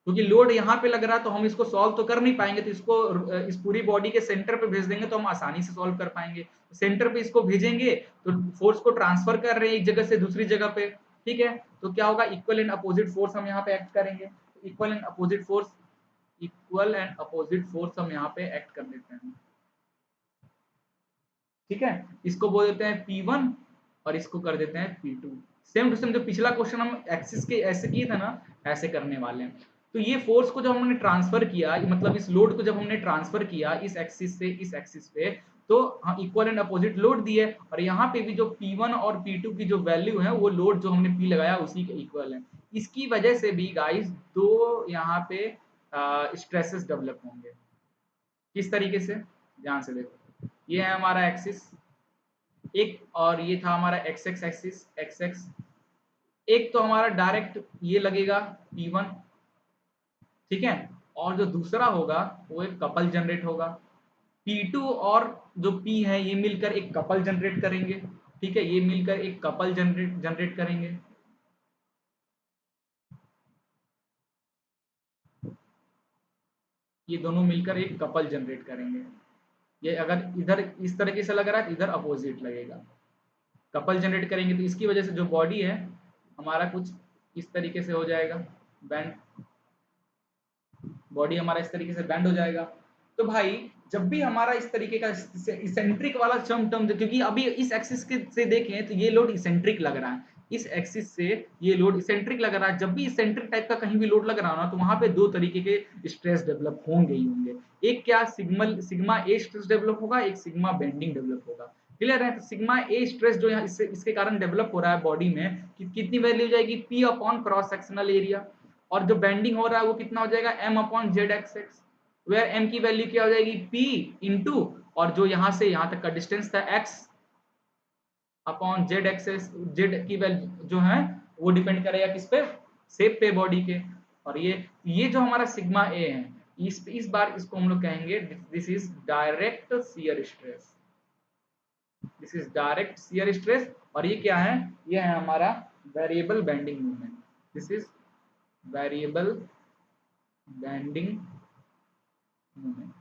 क्योंकि लोड यहाँ पे लग रहा है तो हम इसको सॉल्व तो कर नहीं पाएंगे, तो इसको इस पूरी बॉडी के सेंटर पे भेज देंगे तो हम आसानी से सॉल्व कर पाएंगे। सेंटर पे इसको भेजेंगे तो फोर्स को ट्रांसफर कर रहे हैं एक जगह से दूसरी जगह पे, ठीक है। तो क्या होगा, इक्वल एंड अपोजिट फोर्स हम यहाँ पे एक्ट करेंगे। Equal and opposite force, equal and opposite force हम यहाँ पे एक्ट कर देते हैं, ठीक है। इसको बोल देते हैं P1 और इसको कर देते हैं P2। सेम टू सेम जो पिछला क्वेश्चन हम एक्सिस के ऐसे किए थे ना, ऐसे करने वाले हैं। तो ये फोर्स को जब हमने ट्रांसफर किया, मतलब इस लोड को जब हमने ट्रांसफर किया इस एक्सिस से इस एक्सिस पे, तो हम इक्वल एंड अपोजिट लोड दिए, और यहाँ पे भी जो P1 और P2 की जो वैल्यू है वो लोड जो हमने P लगाया उसी के इक्वल है। इसकी वजह से भी गाइस दो यहाँ पे स्ट्रेसेस डेवलप होंगे। किस तरीके से, ध्यान से देखो, ये है हमारा एक्सिस एक, और ये था हमारा x x axis x x. एक तो हमारा डायरेक्ट ये लगेगा P1, ठीक है, और जो दूसरा होगा वो एक कपल जनरेट होगा। P2 और जो P है ये मिलकर एक कपल जनरेट करेंगे, ठीक है, ये मिलकर एक कपल जनरेट करेंगे। ये दोनों मिलकर एक कपल जनरेट करेंगे। ये अगर इधर इस तरीके से लग रहा है तो इधर अपोजिट लगेगा, कपल जनरेट करेंगे, तो इसकी वजह से जो बॉडी है हमारा कुछ इस तरीके से हो जाएगा, बैंड, बॉडी हमारा इस तरीके से बैंड हो जाएगा। तो भाई जब भी हमारा इस तरीके का इसेंट्रिक वाला टर्म टर्म, क्योंकि अभी इस एक्सिस के से देखें तो ये लोड इसेंट्रिक लग रहा है, इस एक्सिस से ये लोड इसेंट्रिक लग रहा है। जब भी इसेंट्रिक टाइप का कहीं भी लोड लग रहा हो ना, तो वहां पे दो तरीके के स्ट्रेस डेवलप होंगे ही होंगे। एक क्या, सिग्मा ए स्ट्रेस डेवलप होगा, एक सिग्मा बेंडिंग डेवलप होगा। क्लियर है। तो सिग्मा ए स्ट्रेस जो है इसके कारण डेवलप हो रहा है बॉडी में, कितनी वैल्यू हो जाएगी, P upon cross sectional area, और जो बेंडिंग हो रहा है वो कितना हो जाएगा, M upon Z X X, where M की वैल्यू क्या हो जाएगी, P इंटू, और जो यहां से यहां तक का डिस्टेंस था X upon Z axis, Z की वैल्यू जो है वो डिपेंड करेगा किस पे, शेप पे बॉडी के। और ये जो हमारा सिग्मा ए है, इस बार इसको हम लोग कहेंगे this is direct shear stress, this is direct shear stress. और ये क्या है, ये है हमारा variable bending movement, this is variable bending movement.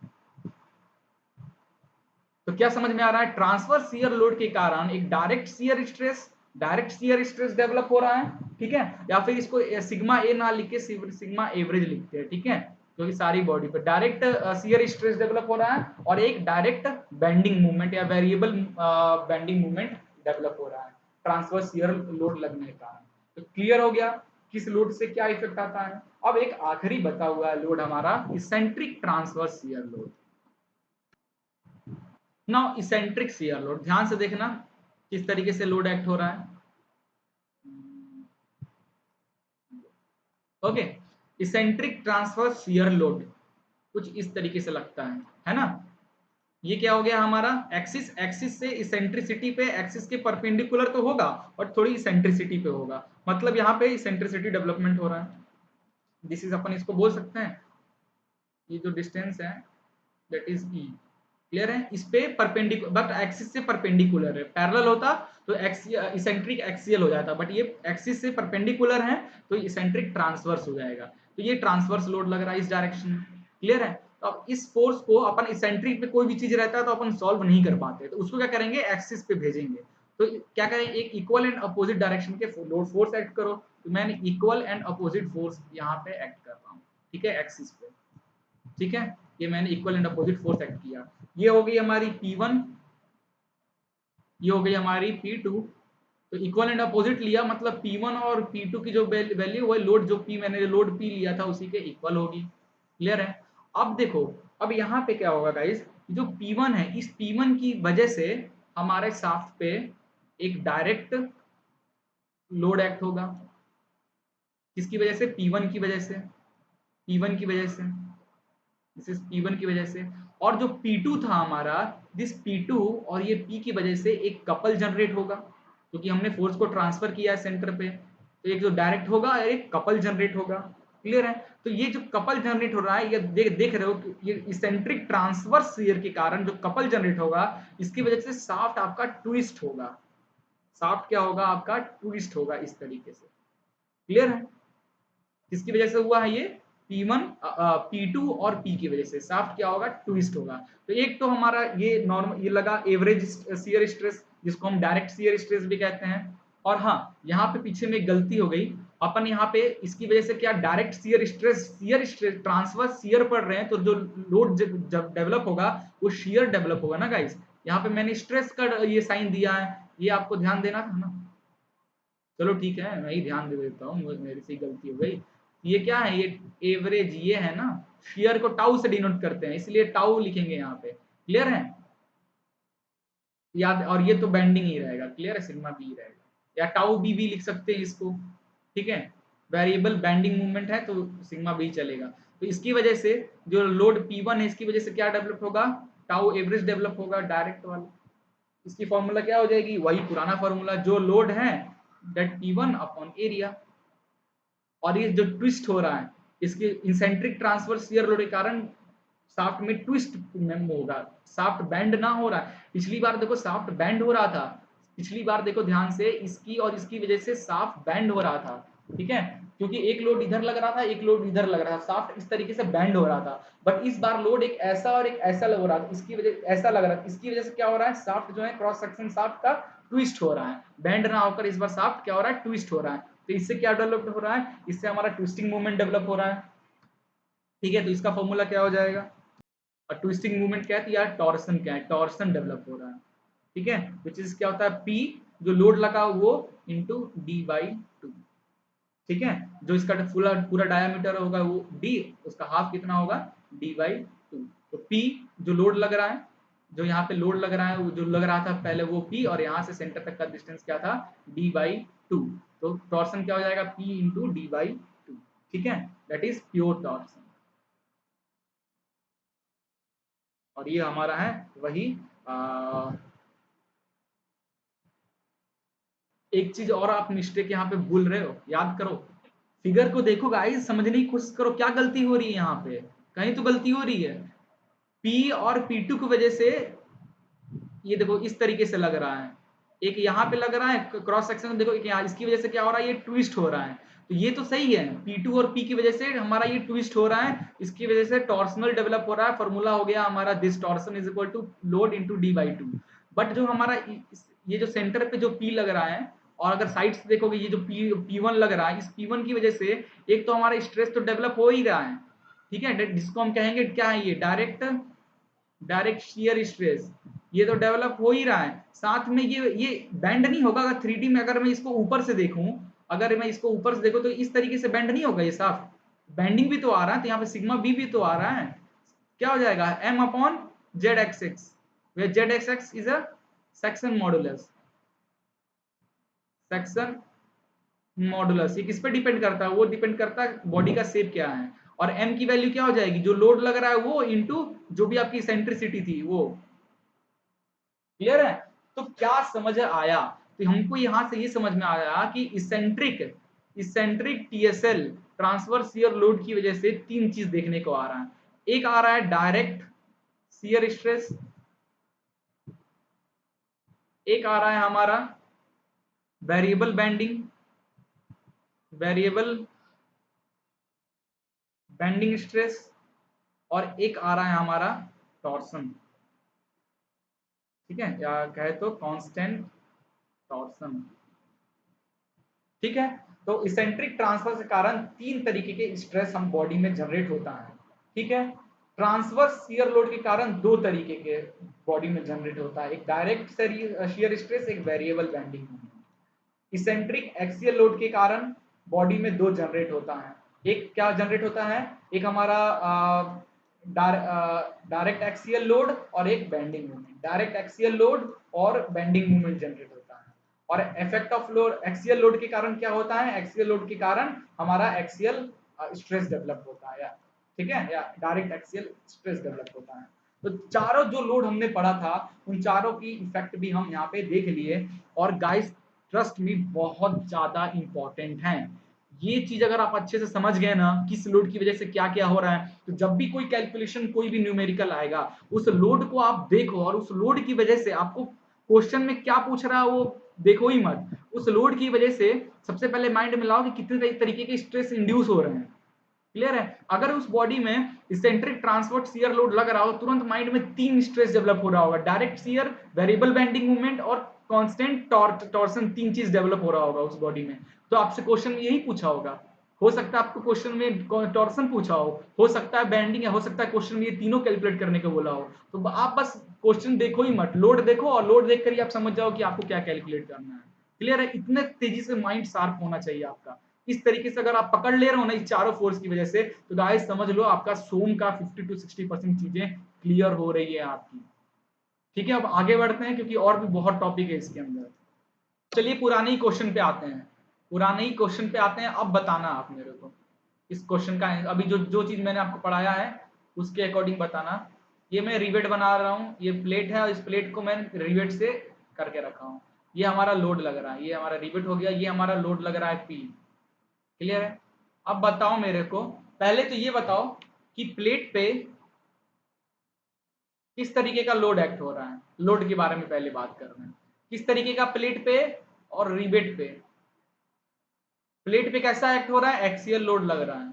तो क्या समझ में आ रहा है, ट्रांसवर्स शियर लोड के कारण एक डायरेक्ट शियर स्ट्रेस डेवलप हो रहा है, ठीक है। या फिर इसको सिग्मा ए ना लिख के सिग्मा एवरेज लिखते हैं, ठीक है, क्योंकि सारी बॉडी पर डायरेक्ट शियर स्ट्रेस डेवलप हो रहा है, और एक डायरेक्ट बेंडिंग मूवमेंट या वेरिएबल बेंडिंग मूवमेंट डेवलप हो रहा है ट्रांसवर्स शियर लोड लगने के कारण। तो क्लियर हो गया किस लोड से क्या इफेक्ट आता है। अब एक आखिरी बचा हुआ है लोड हमारा, eccentric transverse shear load. Now eccentric shear load, ध्यान से देखना किस तरीके से लोड एक्ट हो रहा है। Okay, eccentric transverse shear load कुछ इस तरीके से लगता है ना। ये क्या हो गया हमारा, एक्सिस एक्सिस से इसेंट्रिसिटी पे, एक्सिस के परपेंडिकुलर तो होगा और थोड़ी इसेंट्रिसिटी पे होगा, मतलब यहाँ पे इसेंट्रिसिटी डेवलपमेंट हो रहा है। दिस इज अपन इसको बोल सकते हैं, ये जो डिस्टेंस है दैट इज ई। क्लियर है, इस पे परपेंडिकुलर, बट एक्सिस से परपेंडिकुलर है, पैरेलल होता तो इसेंट्रिक एक्सियल हो जाता, बट ये एक्सिस से परपेंडिकुलर है तो इसेंट्रिक ट्रांसवर्स हो जाएगा। तो ये ट्रांसवर्स लोड लग रहा है इस डायरेक्शन में। क्लियर है। तो अब इस फोर्स को अपन इसेंट्रिक पे कोई भी चीज रहता है तो अपन सॉल्व नहीं कर पाते, तो उसको क्या करेंगे, एक्सिस पे भेजेंगे। तो क्या करें, एक इक्वल एंड अपोजिट डायरेक्शन के लोड फोर्स एक्ट करो, तो मैंने इक्वल एंड अपोजिट फोर्स यहाँ पे एक्ट कर रहा हूँ, ठीक है, एक्सिस पे, ठीक है। ये मैंने equal and opposite force act किया। ये हो गई हमारी P1, ये हो गई हमारी P2। तो इक्वल एंड अपोजिट लिया, मतलब P1 और P2 की जो वैल्यू वो लोड जो P मैंने लोड P लिया था उसी के इक्वल होगी। क्लियर है। अब देखो, अब यहाँ पे क्या होगा गाइस, जो P1 है, इस P1 की वजह से हमारे शाफ्ट पे एक डायरेक्ट लोड एक्ट होगा। किसकी वजह से, P1 की वजह से, P1 की वजह से, दिस इज P1 की वजह से। और जो P2 था हमारा, दिस P2 और ये P की वजह से एक कपल जनरेट होगा, क्योंकि हमने फोर्स को ट्रांसफर किया है सेंटर पे, तो एक जो डायरेक्ट होगा और एक कपल जनरेट होगा। क्लियर है। तो ये जो कपल जनरेट हो रहा है, ये देख रहे हो कि ये इसेंट्रिक ट्रांसवर्स शियर के कारण जो कपल जनरेट होगा, इसकी वजह से शाफ्ट आपका ट्विस्ट होगा, शाफ्ट क्या होगा आपका, ट्विस्ट होगा इस तरीके से। क्लियर है, किसकी वजह से हुआ है ये, P1 P2 और P की वजह से शाफ्ट क्या होगा, ट्विस्ट होगा। तो एक तो हमारा ये नॉर्मल ये लगा एवरेज शियर स्ट्रेस, जिसको हम डायरेक्ट शियर स्ट्रेस भी कहते हैं। और हाँ, यहाँ पे पीछे में एक गलती हो गई, अपन यहाँ पे इसकी वजह से क्या direct shear stress transfer shear पढ़ रहे हैं, तो जो लोड जब डेवलप होगा वो शियर डेवलप होगा ना गाइस। यहाँ पे मैंने स्ट्रेस का ये साइन दिया है, ये आपको ध्यान देना था ना। चलो ठीक है, मैं ही ध्यान दे देता हूँ, मेरे से गलती हो गई। ये क्या है, ये एवरेज ये है ना, शेयर को टाउ से डिनोट करते हैं, इसलिए टाउ लिखेंगे यहाँ पे। क्लियर है याद, और ये तो बेंडिंग ही रहेगा, क्लियर है, सिग्मा बी रहेगा, या टाउ बी भी लिख सकते हैं इसको। ठीक है, वेरिएबल बेंडिंग मूवमेंट है तो सिग्मा बी चलेगा। तो इसकी वजह से जो लोड P1 है, इसकी वजह से क्या डेवलप होगा, टाउ एवरेज डेवलप होगा, डायरेक्ट वाला। इसकी फॉर्मूला क्या हो जाएगी, वही पुराना फॉर्मूला, जो लोड है दैट P1 अपॉन एरिया। और ये जो ट्विस्ट हो रहा है, इसके इंसेंट्रिक ट्रांसफर शियर लोड के कारण शाफ्ट में ट्विस्ट होगा, शाफ्ट बैंड ना हो रहा है। पिछली बार देखो शाफ्ट बैंड हो रहा था, पिछली बार देखो ध्यान से, इसकी और इसकी वजह से शाफ्ट बैंड हो रहा था। ठीक है, क्योंकि एक लोड इधर लग रहा था, एक लोड इधर लग रहा था, शाफ्ट इस तरीके से बैंड हो रहा था। बट इस बार लोड एक ऐसा और एक ऐसा लग रहा था, इसकी वजह ऐसा लग रहा था, इसकी वजह से क्या हो रहा है, शाफ्ट जो है क्रॉस सेक्शन शाफ्ट का ट्विस्ट हो रहा है, बैंड ना होकर इस बार शाफ्ट क्या हो रहा है, ट्विस्ट हो रहा है। तो इससे क्या डेवलप हो रहा है, इससे हमारा ट्विस्टिंग मूवमेंट डेवलप हो रहा है। ठीक है, तो इसका फॉर्मूला क्या हो जाएगा, और ट्विस्टिंग मूवमेंट क्या है, या टॉर्सन क्या है, टॉर्सन डेवलप हो रहा है। ठीक है, विच इज क्या होता है, P जो लोड लगा वो इंटू D/2। ठीक है, जो इसका पूरा पूरा डायमीटर होगा वो D, उसका हाफ कितना होगा, D/2। तो P जो लोड लग रहा है, जो यहाँ पे लोड लग रहा है, वो जो लग रहा था पहले वो P, और यहाँ से सेंटर तक का डिस्टेंस क्या था, D/2। तो टॉर्सन क्या हो जाएगा, P इंटू D/2। ठीक है, दैट इज प्योर टॉर्सन। और ये हमारा है वही एक चीज और आप मिस्टेक यहाँ पे भूल रहे हो, याद करो, फिगर को देखो गाइस, समझने की कोशिश करो क्या गलती हो रही है यहाँ पे, कहीं तो गलती हो रही है। P और P2 की वजह से ये देखो इस तरीके से लग रहा है, एक यहाँ पे लग रहा है क्रॉस सेक्शन, देखो एक यहाँ, इसकी वजह से क्या हो रहा है, ये ट्विस्ट हो रहा है। तो ये तो सही है, P2 और P की वजह से हमारा ये ट्विस्ट हो रहा है, इसकी वजह से टॉर्सनल डेवलप हो रहा है। फॉर्मूला हो गया हमारा, this torsion is equal to load into D/2। But जो हमारा ये जो सेंटर पे जो P लग रहा है, और अगर साइड से देखोगे ये जो P1 लग रहा है, इस P1 की वजह से एक तो हमारा स्ट्रेस तो डेवलप हो ही रहा है। ठीक है, जिसको हम कहेंगे क्या है, ये डायरेक्ट शियर स्ट्रेस, ये तो डेवलप हो ही रहा है। साथ में ये बैंड नहीं होगा, अगर 3D में अगर मैं इसको ऊपर से देखूं, अगर मैं इसको ऊपर से देखूं तो इस तरीके से बैंड नहीं होगा, ये साफ बैंडिंग भी तो आ रहा है, तो यहाँ पे सिग्मा बी भी तो आ रहा है। क्या हो जाएगा, m upon Z X x, where Z X x is a section modulus, section modulus. ये किस पे डिपेंड करता है, वो डिपेंड करता है बॉडी का शेप क्या है। और m की वैल्यू क्या हो जाएगी, जो लोड लग रहा है वो इंटू जो भी आपकी सेंट्रिसिटी थी वो। क्लियर है, तो क्या समझ आया, तो हमको यहां से ये समझ में आया कि eccentric TSL transfer shear load की वजह से तीन चीज देखने को आ रहा है। एक आ रहा है डायरेक्ट शियर स्ट्रेस, एक आ रहा है हमारा variable bending, variable bending stress, और एक आ रहा है हमारा टॉर्सन। ठीक है, या कहे तो कांस्टेंट टॉर्सन। ठीक है, तो इसेंट्रिक ट्रांसफर के कारण तीन तरीके के स्ट्रेस हम बॉडी में जनरेट होता है। ठीक है, ट्रांसवर्स शियर लोड के कारण दो तरीके के बॉडी में जनरेट होता है, एक डायरेक्ट शियर स्ट्रेस, एक variable bending moment. Eccentric axial load के कारण बॉडी में दो जनरेट होता है, एक क्या जनरेट होता है, एक हमारा डायरेक्ट एक्सियल लोड और एक bending moment. Direct axial load और बेंडिंग मोमेंट जनरेट होता है। और effect of load, axial load के कारण क्या होता है, एक्सियल लोड के कारण हमारा एक्सियल स्ट्रेस डेवलप होता है, ठीक है, या डायरेक्ट एक्सियल स्ट्रेस डेवलप होता है। तो चारों जो लोड हमने पढ़ा था, उन चारों की इफेक्ट भी हम यहाँ पे देख लिए। और गाइस ट्रस्ट में बहुत ज्यादा इंपॉर्टेंट है ये चीज, अगर आप अच्छे से समझ गए ना किस लोड की वजह से क्या क्या हो रहा है, तो जब भी कोई कैलकुलेशन, कोई भी न्यूमेरिकल आएगा, उस लोड को आप देखो, और उस लोड की वजह से आपको क्वेश्चन में क्या पूछ रहा है वो देखो ही मत। उस लोड की वजह से सबसे पहले माइंड में लाओ कि कितने तरीके के स्ट्रेस इंड्यूस हो रहे हैं। क्लियर है? अगर उस बॉडी में इसेंट्रिक ट्रांसवर्स शियर लोड लग रहा हो, तुरंत माइंड में 3 स्ट्रेस डेवलप हो रहा होगा, direct shear, variable bending movement और कांस्टेंट टॉर्सन, 3 चीज डेवलप हो रहा होगा उस बॉडी में। तो आपसे क्वेश्चन में यही पूछा होगा, हो सकता है आपको क्वेश्चन में टॉर्सन पूछा हो सकता है बेंडिंग है, हो सकता है क्वेश्चन में ये तीनों कैलकुलेट करने को बोला हो। तो आप बस क्वेश्चन देखो ही मत, लोड देखो और लोड देखकर ही आप समझ जाओ कि आपको क्या कैलकुलेट करना है। क्लियर है? इतने तेजी से माइंड शार्प होना चाहिए आपका। इस तरीके से अगर आप पकड़ ले रहे हो ना इस चारों फोर्स की वजह से, तो गाइस समझ लो आपका सोम का 50 to 60% चीजें क्लियर हो रही है आपकी। ठीक है, अब आगे बढ़ते हैं क्योंकि और भी बहुत टॉपिक है इसके अंदर। चलिए पुराने ही क्वेश्चन पे आते हैं, पुराने ही क्वेश्चन पे आते हैं। अब बताना आप मेरे को इस क्वेश्चन का अभी जो जो चीज मैंने आपको पढ़ाया है उसके अकॉर्डिंग बताना। ये मैं रिवेट बना रहा हूँ, ये प्लेट है और इस प्लेट को मैं रिवेट से करके रखा हूँ। ये हमारा लोड लग रहा है, ये हमारा रिवेट हो गया, ये हमारा लोड लग रहा है पी। क्लियर है? अब बताओ मेरे को, पहले तो ये बताओ कि प्लेट पे किस तरीके का लोड एक्ट हो रहा है। लोड के बारे में पहले बात कर रहे हैं, किस तरीके का प्लेट पे और रिवेट पे। प्लेट पे कैसा एक्ट हो रहा है, एक्सियल लोड लग रहा है।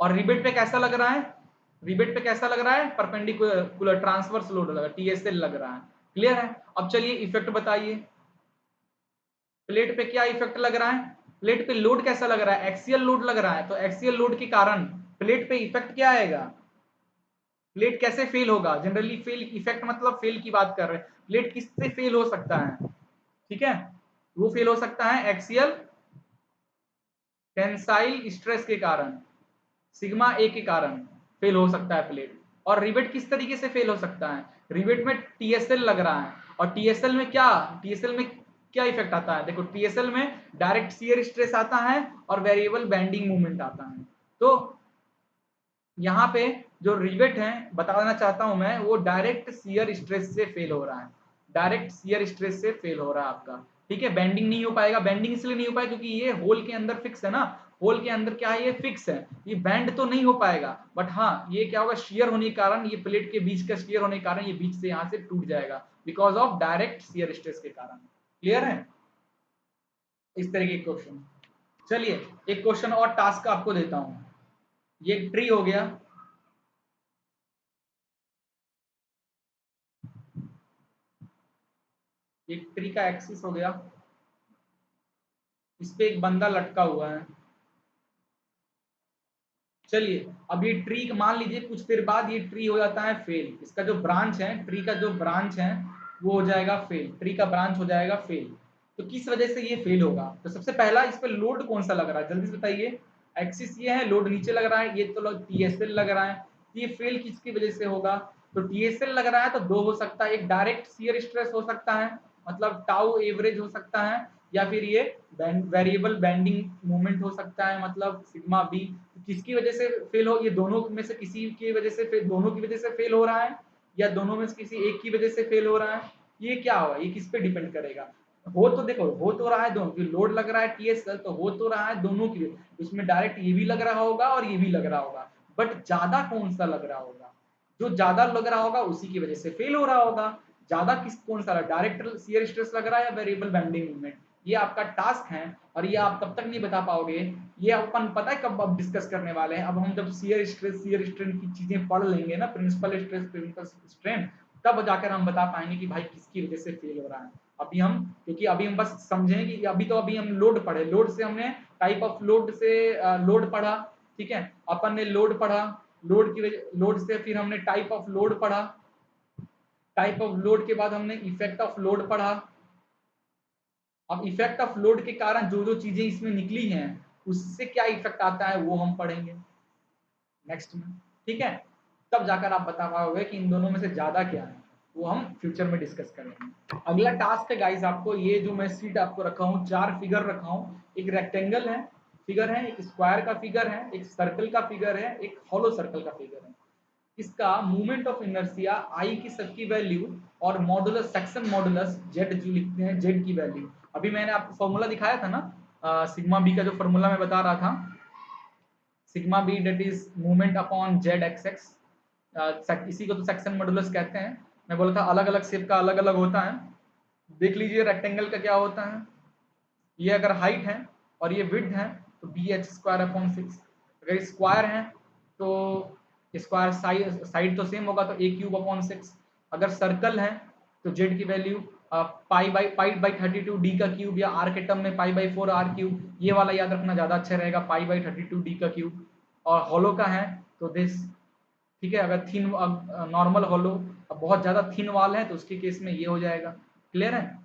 और रिवेट पे कैसा लग रहा है, रिवेट पे कैसा लग रहा है, परपेंडिकुलर ट्रांसवर्स लोड लगा, टीएसएल लग रहा है। क्लियर है? अब चलिए इफेक्ट बताइए, प्लेट पे क्या इफेक्ट लग रहा है, प्लेट पे लोड कैसा लग रहा है, एक्सियल लोड लग रहा है। तो एक्सियल लोड के कारण प्लेट पे इफेक्ट क्या आएगा, प्लेट कैसे फेल होगा। जनरली फेल इफेक्ट मतलब फेल की बात कर रहे हैं, प्लेट किससे फेल हो सकता है, ठीक है, वो फेल हो सकता है एक्सियल टेंसाइल स्ट्रेस के कारण, सिग्मा ए के कारण फेल हो सकता है प्लेट। और रिवेट किस तरीके से फेल हो सकता है, रिवेट में टीएसएल लग रहा है और टीएसएल में क्या, टीएसएल में क्या इफेक्ट आता है, देखो टीएसएल में डायरेक्ट शियर स्ट्रेस आता है और वेरिएबल बेंडिंग मूवमेंट आता है। तो यहाँ पे जो रिवेट है बताना चाहता हूं मैं, वो डायरेक्ट शियर स्ट्रेस से फेल हो रहा है, डायरेक्ट शियर स्ट्रेस से फेल हो रहा है आपका। ठीक है, बेंडिंग नहीं हो पाएगा, बेंडिंग इसलिए नहीं हो पाएगा क्योंकि ये होल के अंदर फिक्स है ना, होल के अंदर क्या है, ये फिक्स है, ये बैंड तो नहीं हो पाएगा। बट हाँ ये क्या होगा, शियर होने के कारण, ये प्लेट के बीच का शियर होने के कारण ये बीच से यहाँ से टूट जाएगा because of direct shear stress के कारण। क्लियर है? इस तरीके के क्वेश्चन। चलिए एक क्वेश्चन और टास्क का आपको देता हूं, ये ट्री हो गया, एक ट्री का एक्सिस हो गया, इस पे एक बंदा लटका हुआ है। चलिए अब ये ट्री मान लीजिए कुछ देर बाद ये ट्री हो जाता है फेल, इसका जो ब्रांच है, ट्री का जो ब्रांच है वो हो जाएगा फेल, ट्री का ब्रांच हो जाएगा फेल। तो किस वजह से ये फेल होगा, तो सबसे पहला इस पे लोड कौन सा लग रहा है, जल्दी से बताइए। एक्सिस ये है, लोड नीचे लग रहा है, ये तो टीएसएल लग रहा है। ये फेल किसकी वजह से होगा, तो टीएसएल लग रहा है तो दो हो सकता है, एक डायरेक्ट शियर स्ट्रेस हो सकता है, मतलब टाउ एवरेज हो सकता है, या फिर ये वेरिएबल बेंडिंग मूवमेंट हो सकता है, मतलब सिग्मा बी। किसकी वजह से फेल हो, ये दोनों में से किसी की वजह से दोनों की वजह से फेल हो रहा है, या दोनों में से किसी एक की वजह से फेल हो रहा है, ये क्या होगा, ये किस पे डिपेंड करेगा। हो तो देखो, हो तो रहा है दोनों, जो लोड लग रहा है टीएसएल, तो हो तो रहा है दोनों की, उसमें डायरेक्ट ये भी लग रहा होगा और ये भी लग रहा होगा, बट ज्यादा कौन सा लग रहा होगा, जो ज्यादा लग रहा होगा उसी की वजह से फेल हो रहा होगा। ज्यादा किस कौन सा, डायरेक्ट शियर स्ट्रेस लग रहा है या वेरिएबल बेंडिंग मूवमेंट, ये आपका टास्क है और ये आप तब तक नहीं बता पाओगे, ये अपन पता है कब अब डिस्कस करने वाले हैं, अब हम जब शियर स्ट्रेन की चीजें पढ़ लेंगे ना, प्रिंसिपल स्ट्रेस प्रिंसिपल स्ट्रेन, तब जाकर हम बता पाएंगे कि भाई किसकी वजह से फेल हो रहा है। अभी हम, क्योंकि अभी हम बस समझें कि अभी हम लोड पढ़े, लोड से हमने टाइप ऑफ लोड से लोड पढ़ा, ठीक है, अपन ने लोड पढ़ा, लोड की वजह, लोड से फिर हमने टाइप ऑफ लोड पढ़ा, टाइप ऑफ लोड के बाद हमने इफेक्ट ऑफ लोड पढ़ा। अब इफेक्ट ऑफ लोड के कारण जो जो चीजें इसमें निकली हैं उससे क्या इफेक्ट आता है वो हम पढ़ेंगे नेक्स्ट में, ठीक है, तब जाकर आप बता पाओगे कि इन दोनों में से ज्यादा क्या है, वो हम फ्यूचर में डिस्कस करेंगे। अगला टास्क है गाइस आपको, ये जो मैं सीट आपको रखा हूँ, 4 फिगर रखा हूँ, एक रेक्टेंगल है फिगर है, एक स्क्वायर का फिगर है, एक सर्कल का फिगर है, एक हॉलो सर्कल का फिगर है। इसका मूवमेंट ऑफ इनर्शिया आई की सबकी वैल्यू और मॉडुलस सेक्शन मॉडुलस जेड जो लिखते हैं, जेड की वैल्यू। अभी मैंने आपको फॉर्मूला दिखाया था ना, सिग्मा बी का जो फॉर्मूला मैं बता रहा था, sigma B that is movement upon Z X X, इसी को तो सेक्शन मॉडुलस कहते हैं। मैं बोला था अलग अलग शेप का अलग अलग होता है, देख लीजिए रेक्टेंगल का क्या होता है, ये अगर हाइट है और ये विड्थ है, तो bh²/6। अगर स्क्वायर है तो स्क्वायर साइड तो सेम होगा, तो a³/6। अगर सर्कल है तो z की वैल्यू पाई/32 d का क्यूब, या r के टर्म में पाई/4 r³। ये वाला याद रखना ज्यादा अच्छा रहेगा, पाई/32 d का क्यूब। और हॉलो का है तो दिस, ठीक है। अगर थिन नॉर्मल हॉलो, अब बहुत ज्यादा थिन वाल है तो उसके केस में ये हो जाएगा। क्लियर है।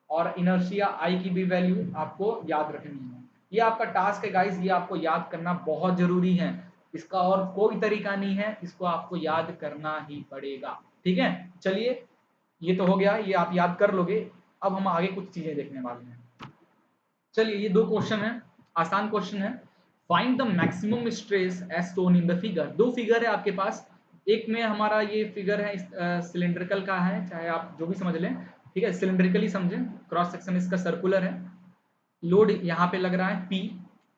और इनर्शिया आई की भी वैल्यू आपको याद रखनी है। ये आपका टास्क है गाइस, ये आपको याद करना बहुत जरूरी है। इसका और कोई तरीका नहीं है, इसको आपको याद करना ही पड़ेगा। ठीक है, चलिए ये तो हो गया, ये आप याद कर लोगे। अब हम आगे कुछ चीजें देखने वाले हैं। चलिए ये 2 क्वेश्चन है, आसान क्वेश्चन है। Find the maximum stress as shown in the figure. 2 figure है आपके पास। एक में हमारा ये फिगर है सिलेंड्रिकल का है, चाहे आप जो भी समझ लें, ठीक है, सिलेंड्रिकली समझें। क्रॉस सेक्शन इसका सर्कुलर है, लोड यहाँ पे लग रहा है P,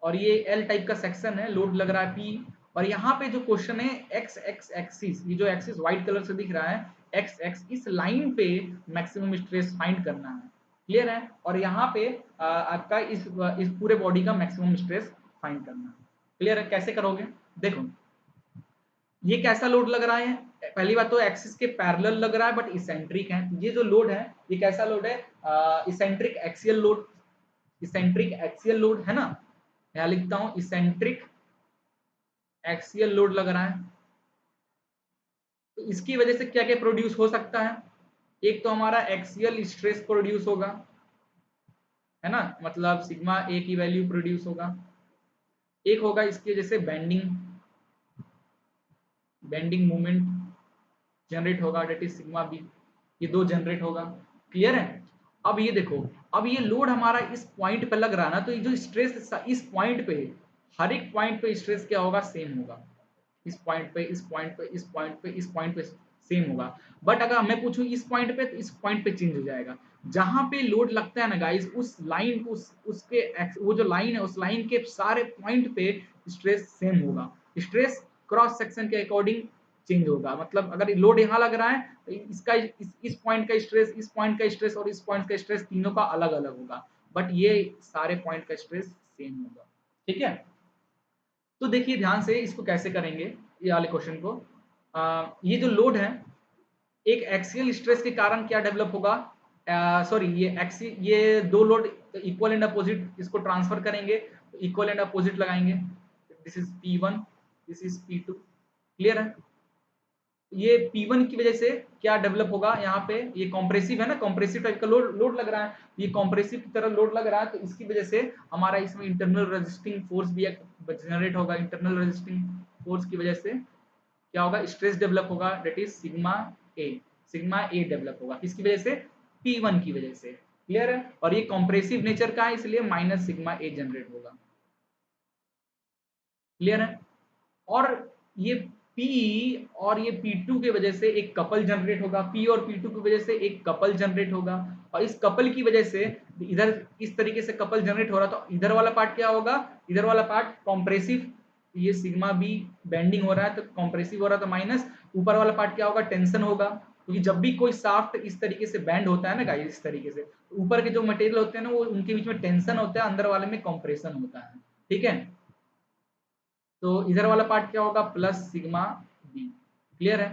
और ये एल टाइप का सेक्शन है, लोड लग रहा है P। और यहाँ पे जो क्वेश्चन है एक्स एक्स एक्सिस, ये जो एक्सिस व्हाइट कलर से दिख रहा है एक्स एक्स, इस लाइन पे मैक्सिमम स्ट्रेस फाइंड करना है। क्लियर है। और यहाँ पे आपका इस पूरे बॉडी का मैक्सिमम स्ट्रेस फाइंड करना है। क्लियर है। कैसे करोगे, देखो ये कैसा लोड लग रहा है। पहली बात तो एक्सिस के पैरेलल लग रहा है बट इसेंट्रिक है। ये जो लोड है ये कैसा लोड है, eccentric axial load. Eccentric axial load है ना, यहां लिखता हूं इसेंट्रिक एक्सियल लोड लग रहा है। तो इसकी वजह से क्या क्या प्रोड्यूस हो सकता है। एक तो हमारा एक्सियल स्ट्रेस प्रोड्यूस होगा, है ना, मतलब सिग्मा ए की वैल्यू प्रोड्यूस होगा। एक होगा इसकी वजह से बेंडिंग बेंडिंग मूवमेंट जनरेट होगा, डेट इज सिग्मा बी। ये 2 जनरेट होगा। क्लियर है। अब ये देखो, अब ये लोड हमारा इस पॉइंट पे लग रहा है ना, तो ये जो स्ट्रेस इस पॉइंट पे, हर एक पॉइंट पे स्ट्रेस क्या होगा, सेम होगा। इस पॉइंट पे, इस पॉइंट पे, इस पॉइंट पे, इस पॉइंट पे सेम होगा। बट अगर मैं पूछूं इस पॉइंट पे, तो इस पॉइंट पे चेंज हो जाएगा। जहां पे लोड लगता है ना गाइस, उस लाइन उसके वो जो लाइन है, उस लाइन के सारे पॉइंट पे स्ट्रेस सेम होगा। स्ट्रेस क्रॉस सेक्शन के अकॉर्डिंग चेंज होगा। मतलब अगर लोड यहाँ लग रहा है तो इसका इस पॉइंट का स्ट्रेस, इस पॉइंट का स्ट्रेस और इस पॉइंट का स्ट्रेस तीनों का अलग अलग होगा, बट ये सारे पॉइंट का स्ट्रेस सेम होगा। ठीक है। तो देखिए ध्यान से इसको कैसे करेंगे, ये वाले क्वेश्चन को। ये जो लोड है, एक एक्सियल स्ट्रेस के कारण क्या डेवलप होगा, सॉरी ये 2 लोड इक्वल एंड अपोजिट, इसको ट्रांसफर करेंगे तो इक्वल एंड अपोजिट लगाएंगे। This is P1, this is P2। Clear है। ये P1 की वजह से क्या डेवलप होगा, यहाँ पे ये कॉम्प्रेसिव है ना, कॉम्प्रेसिव टाइप का लोड लग रहा है, ये कॉम्प्रेसिव की तरह लोड लग रहा है, तो इसकी वजह से हमारा इसमें इंटरनल रेजिस्टिंग फोर्स भी जनरेट होगा। इंटरनल रेजिस्टिंग फोर्स की वजह से क्या होगा, स्ट्रेस डेवलप होगा, that is sigma A develop होगा। किसकी वजह से, P1 की वजह से। क्लियर है। और ये कॉम्प्रेसिव नेचर का है, इसलिए माइनस सिग्मा ए जनरेट होगा। क्लियर है। और ये P और ये P2 की वजह से एक कपल जनरेट होगा, P और P2 की वजह से एक कपल जनरेट होगा। और इस कपल की वजह से इधर इस तरीके से कपल जनरेट हो रहा, तो इधर वाला पार्ट क्या होगा, इधर वाला पार्ट कॉम्प्रेसिव, ये सिग्मा बी बेंडिंग हो रहा है तो कॉम्प्रेसिव हो रहा है, तो माइनस ऊपर वाला पार्ट क्या होगा, टेंशन होगा। क्योंकि जब भी कोई शाफ्ट इस तरीके से बैंड होता है ना गाइस, इस तरीके से, तो ऊपर के जो मटेरियल होते हैं ना, वो उनके बीच में टेंशन होता है, अंदर वाले में कॉम्प्रेशन होता है। ठीक है। तो इधर वाला पार्ट क्या होगा, प्लस सिग्मा बी। क्लियर है।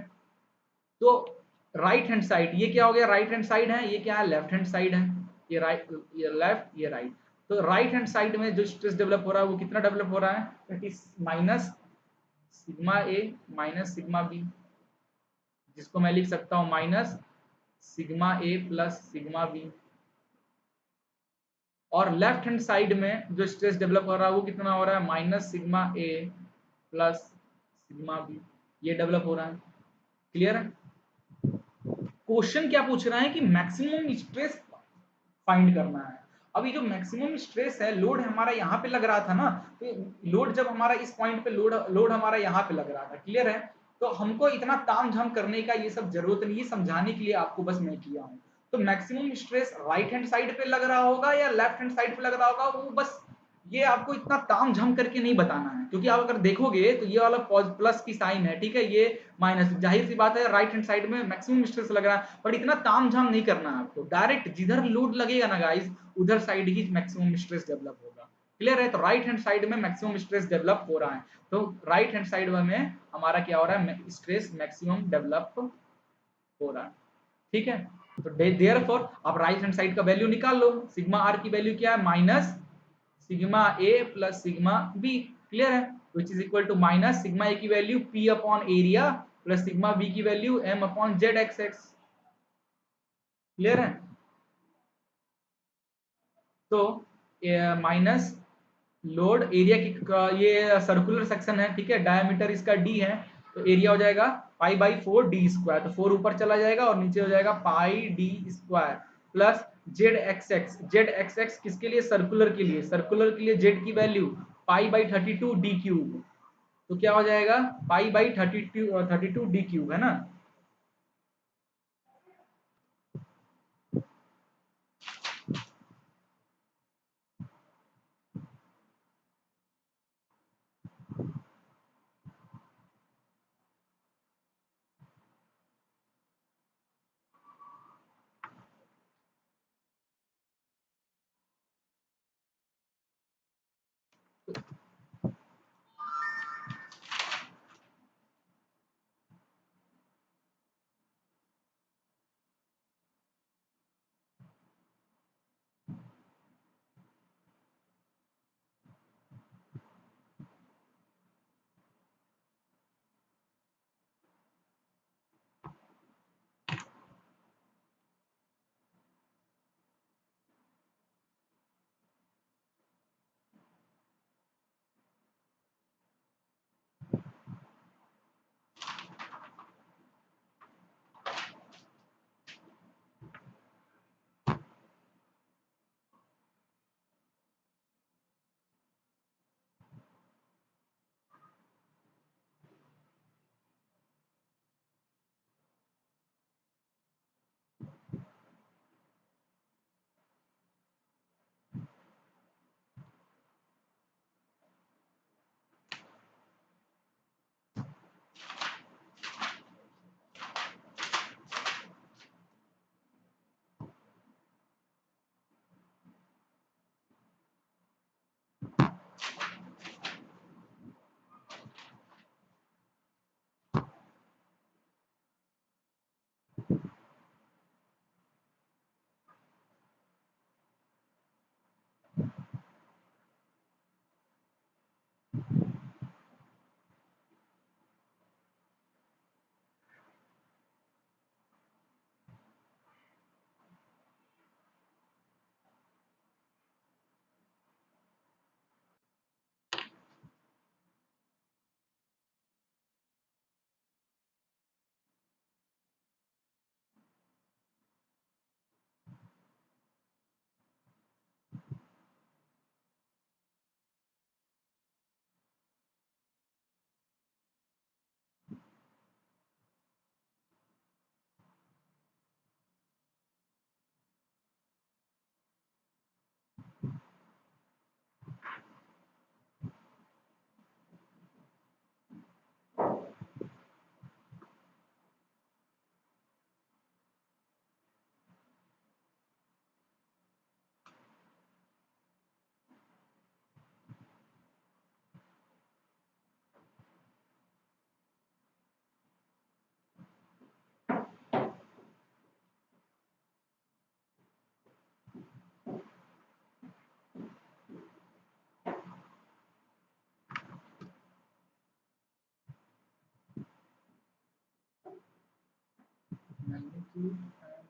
तो राइट हैंड साइड ये क्या हो गया, राइट हैंड साइड है, ये क्या है, लेफ्ट हैंड साइड है। ये राइट, ये लेफ्ट, ये राइट। तो राइट हैंड साइड में जो स्ट्रेस डेवलप हो रहा है वो कितना डेवलप हो रहा है, that is minus sigma A minus sigma B, जिसको मैं लिख सकता हूं minus sigma A plus sigma B. और लेफ्ट हैंड साइड में जो स्ट्रेस डेवलप हो रहा है वो कितना हो रहा है, minus sigma A plus sigma B, ये डेवलप हो रहा है। क्लियर है। क्वेश्चन क्या पूछ रहा है कि मैक्सिमम स्ट्रेस फाइंड करना है। अभी जो मैक्सिमम स्ट्रेस है, लोड हमारा यहाँ पे लग रहा था ना, तो लोड जब हमारा इस पॉइंट पे लोड हमारा यहाँ पे लग रहा था। क्लियर है। तो हमको इतना तामझाम करने का ये सब जरूरत नहीं है, समझाने के लिए आपको बस मैं किया हूँ। तो maximum stress right hand side पे लग रहा होगा या लेफ्ट हैंड साइड पे लग रहा होगा, वो बस ये आपको इतना ताम झाम करके नहीं बताना है, क्योंकि आप अगर देखोगे तो ये वाला प्लस की साइन है, ठीक है, ये माइनस, जाहिर सी बात है राइट हैंड साइड में मैक्सिमम स्ट्रेस लग रहा है, पर इतना ताम झाम नहीं करना है आपको। डायरेक्ट जिधर लोड लगेगा ना गाइस, उधर साइड ही मैक्सिमम स्ट्रेस डेवलप होगा। क्लियर है? तो राइट हैंड साइड में मैक्सिमम स्ट्रेस डेवलप हो रहा है, तो राइट हैंड साइड में हमारा क्या हो रहा है, स्ट्रेस मैक्सिमम डेवलप हो रहा है, ठीक है? तो देयरफॉर आप राइट हैंड साइड का वैल्यू निकाल लो, सिग्मा आर की वैल्यू क्या है, minus sigma A plus sigma B, clear है? Which is equal to minus sigma A की value P upon area plus sigma B की value M upon Z X X, clear है? तो माइनस लोड एरिया की ये सर्कुलर सेक्शन है, ठीक है, डायमीटर इसका डी है, तो एरिया हो जाएगा पाई बाई 4 डी स्क्वायर, तो 4 ऊपर चला जाएगा और नीचे हो जाएगा pi D square plus Z X X किसके लिए, सर्कुलर के लिए, सर्कुलर के लिए जेड की value pi by 32 D cube, तो क्या हो जाएगा पाई बाई 32 डी क्यूब, है ना? Magnitude and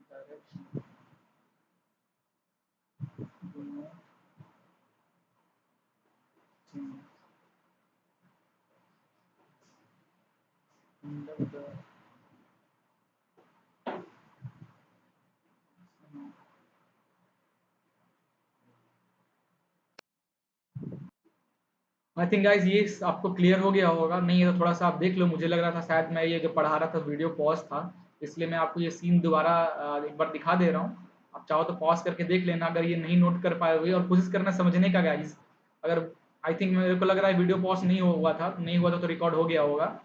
direction do not change under the I think guys ये आपको क्लियर हो गया होगा, नहीं है तो थोड़ा सा आप देख लो, मुझे लग रहा था शायद मैं ये जो पढ़ा रहा था वीडियो पॉज था, इसलिए मैं आपको ये सीन दोबारा एक बार दिखा दे रहा हूँ, आप चाहो तो पॉज करके देख लेना अगर ये नहीं नोट कर पाए हुए, और कोशिश करना समझने का गाइज, अगर आई थिंक मेरे को लग रहा है वीडियो पॉज नहीं हुआ था तो रिकॉर्ड हो गया होगा।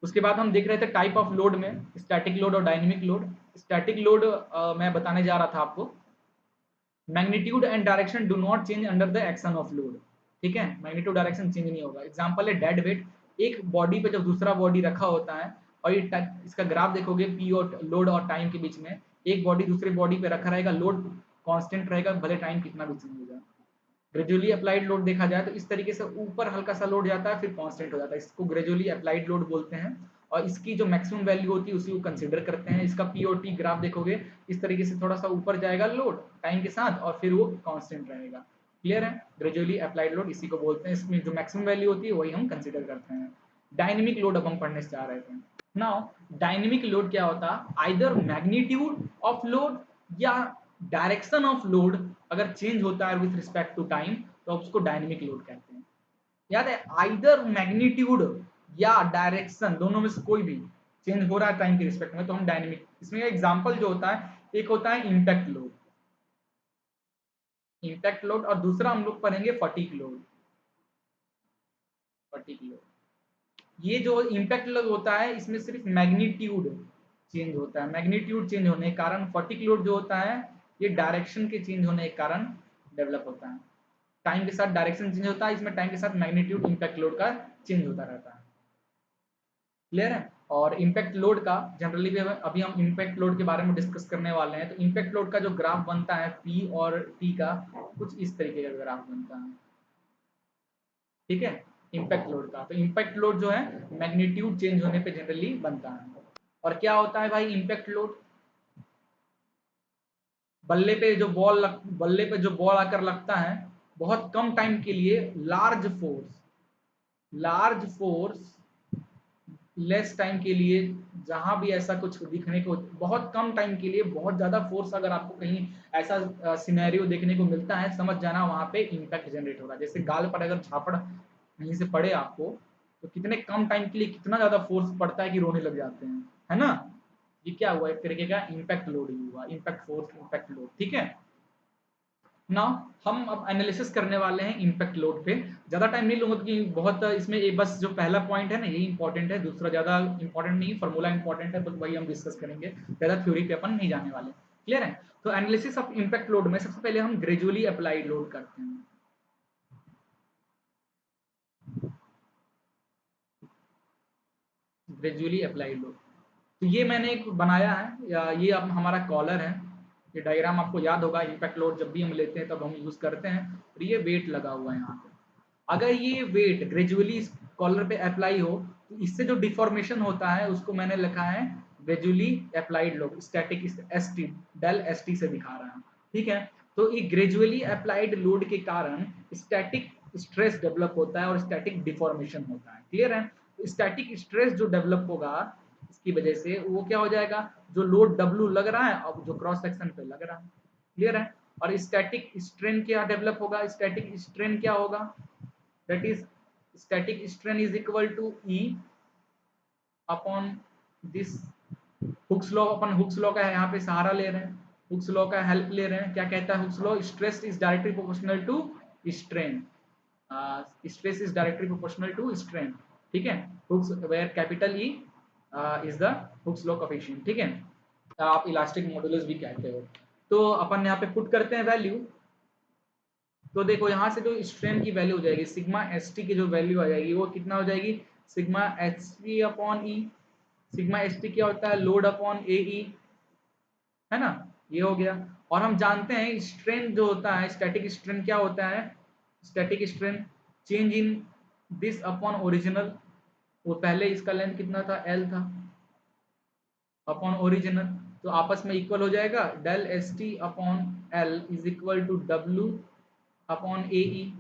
उसके बाद हम देख रहे थे टाइप ऑफ लोड में स्टैटिक लोड और डायनेमिक लोड। स्टैटिक लोड मैं बताने जा रहा था आपको, magnitude and direction do not change under the action of load. ठीक है, मैग्नीट्यूड डायरेक्शन चेंज नहीं होगा। एग्जांपल है डेड वेट, एक बॉडी पे जब दूसरा बॉडी रखा होता है और ये इसका ग्राफ देखोगे पी और लोड और टाइम के बीच में, एक बॉडी दूसरी बॉडी पे रखा रहेगा, लोड कांस्टेंट रहेगा भले टाइम कितना भी चेंज हो जाए। ग्रेजुअली अप्लाइड लोड देखा जाए तो इस तरीके से ऊपर हल्का सा लोड जाता है फिर कांस्टेंट हो जाता है, इसको ग्रेजुअली अप्लाइड लोड बोलते हैं। और इसकी जो मैक्सिमम वैल्यू होती है उसी को कंसीडर करते हैं। इसका पी और टी ग्राफ देखोगे इस तरीके से थोड़ा सा ऊपर जाएगा लोड टाइम के साथ और फिर वो कांस्टेंट रहेगा। क्लियर है, ग्रेजुअली अप्लाइड लोड इसी को बोलते हैं। इसमें जो मैक्सिमम वैल्यू होती है वही हम कंसिडर करते हैं। डायनेमिक लोड अब हम पढ़ने से जा रहे थे। नाउ डायनेमिक लोड क्या होता है, आइदर मैग्नीट्यूड ऑफ लोड या डायरेक्शन ऑफ लोड अगर चेंज होता है विथ रिस्पेक्ट टू टाइम तो उसको डायनेमिक लोड कहते हैं। याद है, आइदर मैग्नीट्यूड या डायरेक्शन दोनों में से कोई भी चेंज हो रहा है टाइम के रिस्पेक्ट में तो हम डायनेमिक। इसमें एग्जांपल जो होता है, एक होता है इंपैक्ट लोड, इंपैक्ट लोड, और दूसरा हम लोग पढ़ेंगे फटीग लोड, फटीग लोड। ये जो इम्पैक्ट लोड होता है इसमें सिर्फ मैग्नीट्यूड चेंज होता है, मैग्नीट्यूड चेंज होने के कारण। फटीग लोड जो होता है ये डायरेक्शन के चेंज होने के कारण डेवलप होता है। टाइम के साथ डायरेक्शन चेंज होता है, इसमें टाइम के साथ मैग्नीट्यूड इम्पैक्ट लोड का चेंज होता रहता है। क्लियर है। और इम्पैक्ट लोड का जनरली भी अभी हम इम्पैक्ट लोड के बारे में डिस्कस करने वाले हैं। तो इम्पैक्ट लोड का जो ग्राफ बनता है पी और टी का, कुछ इस तरीके का ग्राफ बनता है। ठीक है, इम्पैक्ट लोड का। तो इम्पैक्ट लोड जो है मैग्नीट्यूड चेंज होने पे जनरली बनता है। और क्या होता है भाई इम्पैक्ट लोड, बल्ले पे जो बॉल आकर लगता है बहुत कम टाइम के लिए, लार्ज फोर्स लेस टाइम के लिए, जहां भी ऐसा कुछ दिखने को बहुत कम टाइम के लिए बहुत ज्यादा फोर्स अगर आपको कहीं ऐसा सिनेरियो देखने को मिलता है, समझ जाना वहां पे इम्पैक्ट जनरेट हो रहा है। जैसे गाल पर अगर झापड़ कहीं से पड़े आपको तो कितने कम टाइम के लिए कितना ज्यादा फोर्स पड़ता है कि रोने लग जाते हैं, है ना। ये क्या हुआ, एक तरीके का इम्पैक्ट लोड ही हुआ, इम्पैक्ट फोर्स इम्पैक्ट लोड। ठीक है, ना हम अब एनालिसिस करने वाले हैं इम्पैक्ट लोड पे। ज्यादा टाइम नहीं लूंगा क्योंकि बहुत इसमें बस जो पहला पॉइंट है ना यही इंपॉर्टेंट है, दूसरा ज्यादा इंपॉर्टेंट नहीं, फॉर्मूला इंपॉर्टेंट है, बस वही हम डिस्कस करेंगे, ज्यादा थ्योरी पे अपन नहीं जाने वाले। क्लियर है। तो एनालिसिस ऑफ इम्पैक्ट लोड में सबसे पहले हम ग्रेजुअली अप्लाइड लोड करते हैं। ग्रेजुअली अप्लाइड लोड, तो ये मैंने एक बनाया है, ये अब हमारा कॉलर है। ये डायग्राम आपको याद होगा, इम्पैक्ट लोड जब भी हम लेते हैं तब हम यूज करते हैं। और ये वेट लगा हुआ है यहाँ पे, अगर ये वेट ग्रेजुअली इस कॉलर पे अप्लाई हो तो इससे जो डिफॉर्मेशन होता है उसको मैंने लिखा है gradually applied load, static S T, del S T से दिखा रहा है। ठीक है, तो ये ग्रेजुअली अप्लाइड लोड के कारण स्टैटिक स्ट्रेस डेवलप होता है और स्टैटिक डिफॉर्मेशन होता है। क्लियर है। स्टैटिक स्ट्रेस जो डेवलप होगा इसकी वजह से वो क्या हो जाएगा, जो लोड W लग रहा है अब जो क्रॉस सेक्शन पे लग रहा है। क्लियर है। और स्टैटिक स्ट्रेन क्या डेवलप होगा, स्टैटिक स्ट्रेन क्या होगा, that is static strain is equal to E upon this Hooke's law. Upon Hooke's law का यहाँ पे सहारा ले रहे हैं, हुक्स लॉ का हेल्प ले रहे हैं। क्या कहता है Hooke's law, stress is directly proportional to strain, stress is directly proportional to strain. ठीक है, Hooke's where capital E is the Hooke's law coefficient. ठीक है, आप इलास्टिक मॉडुलस भी कहते हो। तो अपन यहाँ पे पुट करते हैं वैल्यू। तो देखो यहाँ से जो स्ट्रेन की वैल्यू हो जाएगी सिग्मा एस टी की जो वैल्यू आ जाएगी वो कितना हो जाएगी, सिग्मा एच टी अपॉन ई। सिग्मा एस टी क्या होता है, लोड अपॉन ए ई, है ना। ये हो गया। और हम जानते हैं स्ट्रेन जो होता है, स्टैटिक स्ट्रेन क्या होता है, static strain change in this upon original. वो पहले इसका लेंथ कितना था, एल था, अपॉन ओरिजिनल, तो आपस में इक्वल हो जाएगा। Del S T upon L is equal to W upon A E.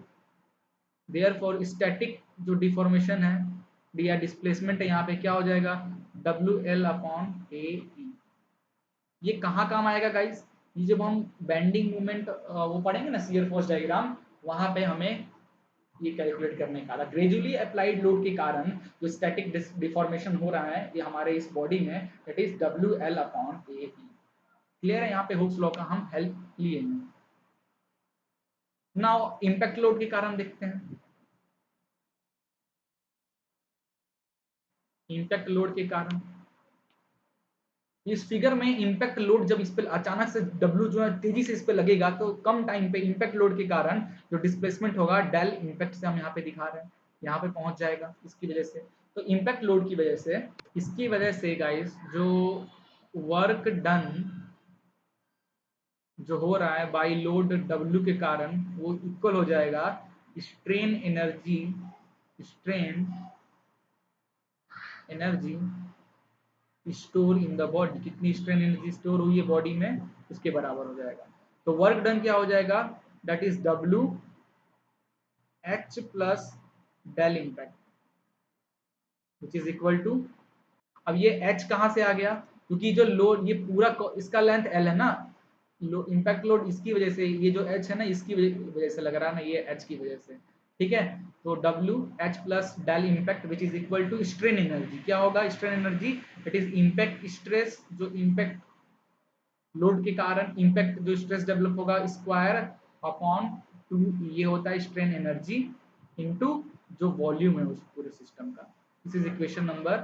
Therefore static जो डिफॉर्मेशन है या डिस्प्लेसमेंट है यहाँ पे क्या हो जाएगा, W L upon A E. ये कहाँ काम आएगा गाइस, ये जब हम बेंडिंग मूवमेंट वो पढ़ेंगे ना शियर फोर्स डायग्राम, वहां पे हमें ये कैलकुलेट करने का था। ग्रेजुअली अप्लाइड लोड के कारण जो स्टैटिक डिफॉर्मेशन हो रहा है ये हमारे इस बॉडी में, that is W L upon A E. Clear है, यहाँ पे हुक्स लॉ का हम हेल्प लिए हैं। नाउ इम्पैक्ट लोड के कारण देखते हैं। इम्पैक्ट लोड के कारण इस फिगर में इम्पैक्ट लोड जब इस पे अचानक से W जो है तेजी से इस पे लगेगा तो कम टाइम पे इम्पैक्ट लोड के कारण जो डिस्प्लेसमेंट होगा डेल इम्पैक्ट से हम यहाँ पे दिखा रहे हैं, यहाँ पे पहुंच जाएगा इसकी वजह से। तो इम्पैक्ट लोड की वजह से, इसकी वजह से गाइस जो वर्क डन जो हो रहा है बाई लोड W के कारण वो इक्वल हो जाएगा strain energy, strain energy store in the body, कितनी स्ट्रेन एनर्जी स्टोर हुई है बॉडी में उसके बराबर हो जाएगा। तो वर्क डन क्या हो जाएगा, that is W H plus del impact which is equal to, अब ये H कहाँ से आ गया, क्योंकि जो लोड ये पूरा इसका लेंथ L है ना, इम्पैक्ट लोड इसकी वजह से, ये जो H है ना इसकी वजह से लग रहा है ना, ये H की वजह से, ठीक है। तो W H plus del impact which is equal to strain energy, क्या होगा strain energy, it is impact stress, जो इम्पैक्ट लोड के कारण इम्पैक्ट जो स्ट्रेस डेवलप होगा स्क्वायर अपॉन 2, ये होता है स्ट्रेन एनर्जी इनटू जो वॉल्यूम है उस पूरे सिस्टम का। This is equation number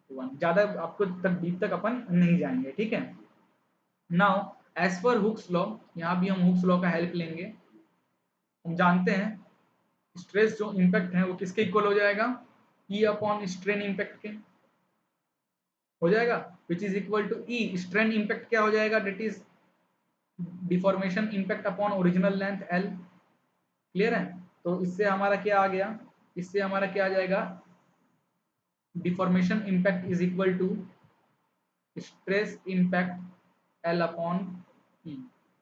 1। ज्यादा आपको तक डीप तक अपन नहीं जाएंगे, ठीक है। Now as per Hooke's law, यहाँ भी हम हुक्स लॉ का हेल्प लेंगे। हम जानते हैं स्ट्रेस जो इम्पैक्ट है वो किसके इक्वल हो जाएगा, ई अपॉन स्ट्रेन इम्पैक्ट के हो जाएगा, which is equal to E strain impact क्या हो जाएगा, that is deformation impact upon original length L। Clear है। तो इससे हमारा क्या आ गया, इससे हमारा क्या आ जाएगा, deformation impact is equal to stress impact L upon E।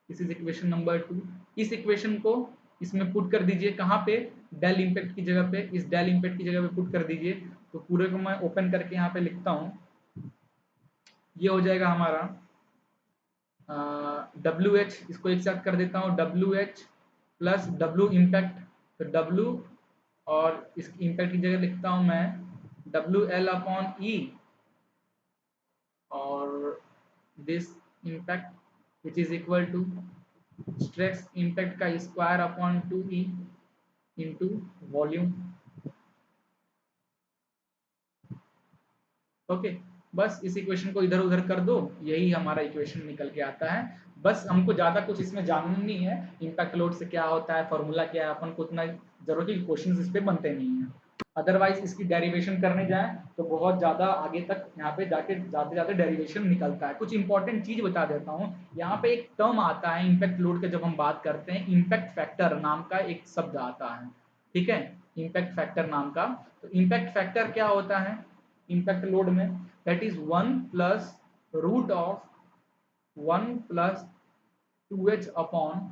This is equation number 2। इस इक्वेशन को इसमें पुट कर दीजिए, कहाँ पे, डेल इम्पैक्ट की जगह पे, इस डेल इम्पैक्ट की जगह पे पुट कर दीजिए। तो पूरे को मैं ओपन करके यहाँ पे लिखता हूँ, ये हो जाएगा हमारा डब्ल्यू एच, इसको एक साथ कर देता हूँ, W H plus W impact, तो डब्ल्यू और इस इम्पैक्ट की जगह लिखता हूँ मैं डब्ल्यू एल अपॉन ई और this impact which is equal to stress impact का square upon 2E into volume. Okay, बस इस इक्वेशन को इधर उधर कर दो, यही हमारा इक्वेशन निकल के आता है। बस हमको ज़्यादा कुछ इसमें जानना नहीं है, इम्पैक्ट लोड से क्या होता है, फॉर्मूला क्या है, अपन को उतना जरूरत है, क्वेश्चन इस पे बनते नहीं है। अदरवाइज इसकी डेरिवेशन करने जाए तो बहुत ज़्यादा आगे तक यहाँ पे जाके जाते जाते डेरिवेशन निकलता है। कुछ इंपॉर्टेंट चीज़ बता देता हूँ, यहाँ पे एक टर्म आता है इम्पैक्ट लोड का, जब हम बात करते हैं इम्पैक्ट फैक्टर नाम का एक शब्द आता है, ठीक है, इम्पैक्ट फैक्टर नाम का। तो इम्पैक्ट फैक्टर क्या होता है इम्पैक्ट लोड में, that is 1 plus root of 1 plus 2H upon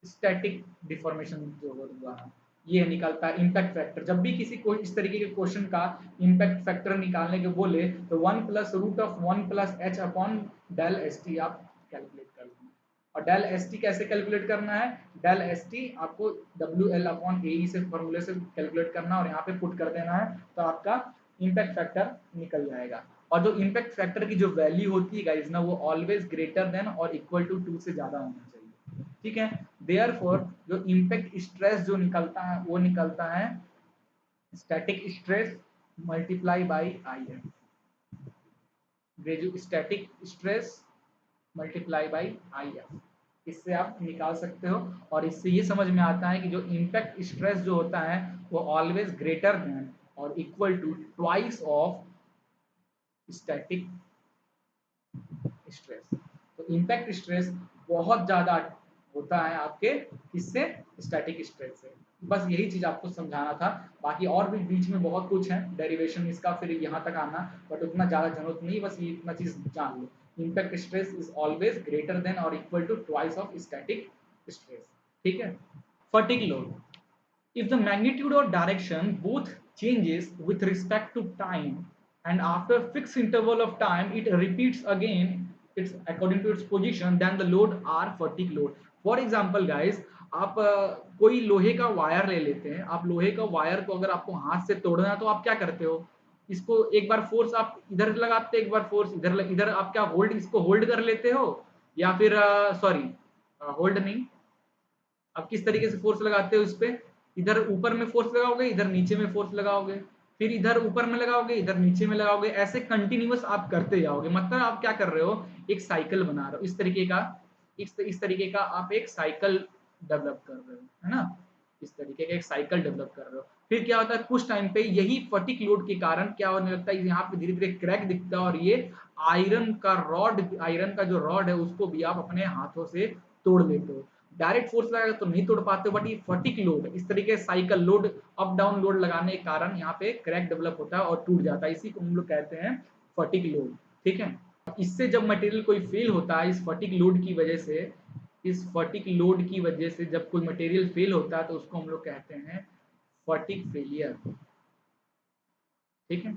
static deformation जो हुआ है, ये निकलता है इम्पैक्ट फैक्टर। जब भी किसी को इस तरीके के क्वेश्चन का इम्पैक्ट फैक्टर निकालने के बोले तो 1 plus root of 1 plus H upon del S T आप कैलकुलेट कर लें। और डेल एस टी कैसे कैलकुलेट करना है, डेल एस टी आपको डब्ल्यू एल अपॉन ए से फॉर्मूले से कैलकुलेट करना और यहाँ पे पुट कर देना है, तो आपका इम्पैक्ट फैक्टर निकल जाएगा। और जो इम्पैक्ट फैक्टर की जो वैल्यू होती है गाइस ना, वो ऑलवेज ग्रेटर देन और इक्वल टू 2 से ज्यादा होना चाहिए, ठीक है। देयरफॉर जो इम्पैक्ट स्ट्रेस जो निकलता है वो निकलता है static stress multiply by I F, static stress multiply by I F, इससे आप निकाल सकते हो। और इससे ये समझ में आता है कि जो इम्पैक्ट स्ट्रेस जो होता है वो ऑलवेज ग्रेटर देन और equal to twice of static stress. तो इम्पैक्ट स्ट्रेस बहुत ज्यादा होता है आपके किससे, स्टैटिक स्ट्रेस से। बस यही चीज आपको समझाना था, बाकी और भी बीच में बहुत कुछ है डेरिवेशन इसका, फिर यहाँ तक आना, बट उतना ज्यादा जरूरत नहीं, बस ये इतना चीज जान लो, impact stress is always greater than और equal to twice of static stress, ठीक है। Fatigue load, if the magnitude or direction both changes with respect to time and after fixed interval of time it repeats again it's according to its position, then the load are fatigue load. For example guys, आप कोई लोहे का वायर ले लेते हैं, आप लोहे का वायर को अगर आपको हाथ से तोड़ना है तो आप क्या करते हो, इसको एक बार फोर्स आप इधर लगाते, एक बार फोर्स इधर इधर, आप क्या होल्ड, इसको होल्ड कर लेते हो या फिर सॉरी होल्ड नहीं, आप किस तरीके से फोर्स लगाते हो इस पे, इधर ऊपर में फोर्स लगाओगे, इधर नीचे में फोर्स लगाओगे, फिर इधर ऊपर में लगाओगे, इधर नीचे में लगाओगे, ऐसे कंटिन्यूअस आप करते जाओगे। मतलब आप क्या कर रहे हो, एक साइकिल बना रहे हो, इस तरीके का, इस तरीके का आप एक साइकिल डेवलप कर रहे हो, है ना, इस तरीके का एक साइकिल डेवलप कर रहे हो। फिर क्या होता है, कुछ टाइम पे यही फटिक लोड के कारण क्या होने लगता है, यहाँ पे धीरे धीरे क्रैक दिखता है, और ये आयरन का रॉड, आयरन का जो रॉड है उसको भी आप अपने हाथों से तोड़ लेते हो। डायरेक्ट फोर्स लगाकर तो नहीं तोड़ पाते हो, बट ये फटिक लोड, इस तरीके से cycle load, up down load लगाने के कारण यहाँ पे क्रैक डेवलप होता है और टूट जाता है। इसी को हम लोग कहते हैं फटिक लोड, ठीक है। इससे जब मटेरियल कोई फेल होता है, इस फटिक लोड की वजह से, इस फटिक लोड की वजह से जब कोई मटेरियल फेल होता है तो उसको हम लोग कहते हैं फटिक फेलियर, ठीक है।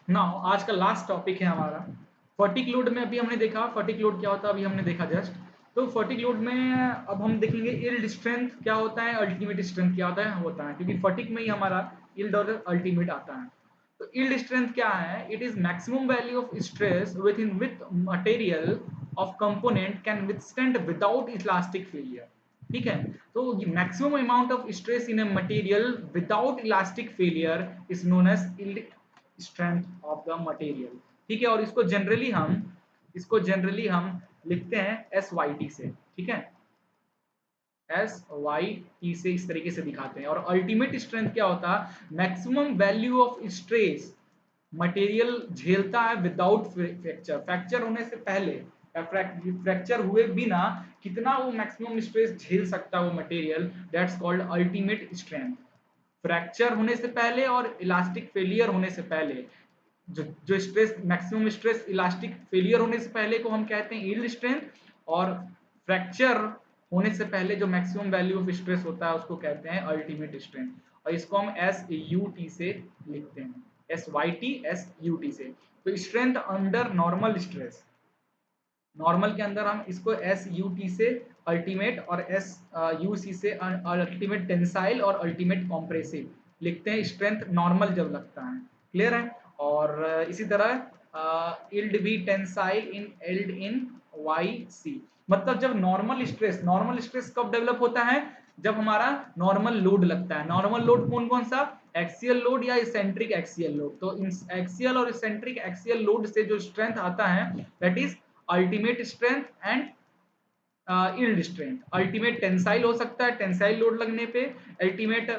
ना आज का लास्ट टॉपिक है हमारा फटिक लोड में। अभी हमने देखा फटिक लोड क्या होता है, अभी हमने देखा जस्ट। तो फटिक लोड में अब हम देखेंगे यील्ड स्ट्रेंथ क्या होता है, अल्टीमेट स्ट्रेंथ क्या होता है क्योंकि फटिक में ही हमारा यील्ड और अल्टीमेट आता है। तो यील्ड स्ट्रेंथ क्या है, it is maximum value of stress within with material of component can withstand without elastic failure, ठीक है। तो maximum amount of stress in a material without elastic failure is known as yield strength of the material, ठीक है। और इसको जनरली हम लिखते हैं एस वाई टी से, ठीक है, एस वाई टी से इस तरीके से दिखाते हैं। और अल्टीमेट स्ट्रेंथ क्या होता है, maximum value of stress material झेलता है विदाउट फ्रैक्चर, फ्रैक्चर होने से पहले या फ्रैक्चर हुए बिना कितना वो मैक्सिमम स्ट्रेस झेल सकता है वो material, that's called ultimate strength. Fracture होने से पहले और इलास्टिक फेलियर होने से पहले जो stress maximum stress elastic failure होने से पहले को हम कहते हैं यील्ड स्ट्रेंथ, और फ्रैक्चर होने से पहले जो मैक्सिमम वैल्यू ऑफ स्ट्रेस होता है उसको कहते हैं अल्टीमेट स्ट्रेंथ, और इसको हम एस यू टी से लिखते हैं, S Y T S U T से। तो strength under normal stress, normal के अंदर हम इसको एस यू टी से अल्टीमेट और एस यू सी से अल्टीमेट टेंसाइल और अल्टीमेट कॉम्प्रेसिव लिखते हैं, स्ट्रेंथ नॉर्मल जब लगता है। क्लियर है? और इसी तरह इल्ड भी टेंसाइल इन एल्ड इन वाई सी, मतलब जब नॉर्मल स्ट्रेस कब डेवलप होता है? जब हमारा नॉर्मल लोड लगता है। नॉर्मल लोड कौन कौन सा? एक्सियल लोड या इसेंट्रिक एक्सियल लोड। तो एक्सियल और इसेंट्रिक एक्सियल लोड से जो स्ट्रेंथ आता है that is ultimate strength and yield strength. Ultimate tensile हो सकता है टेंसाइल लोड लगने पे, अल्टीमेट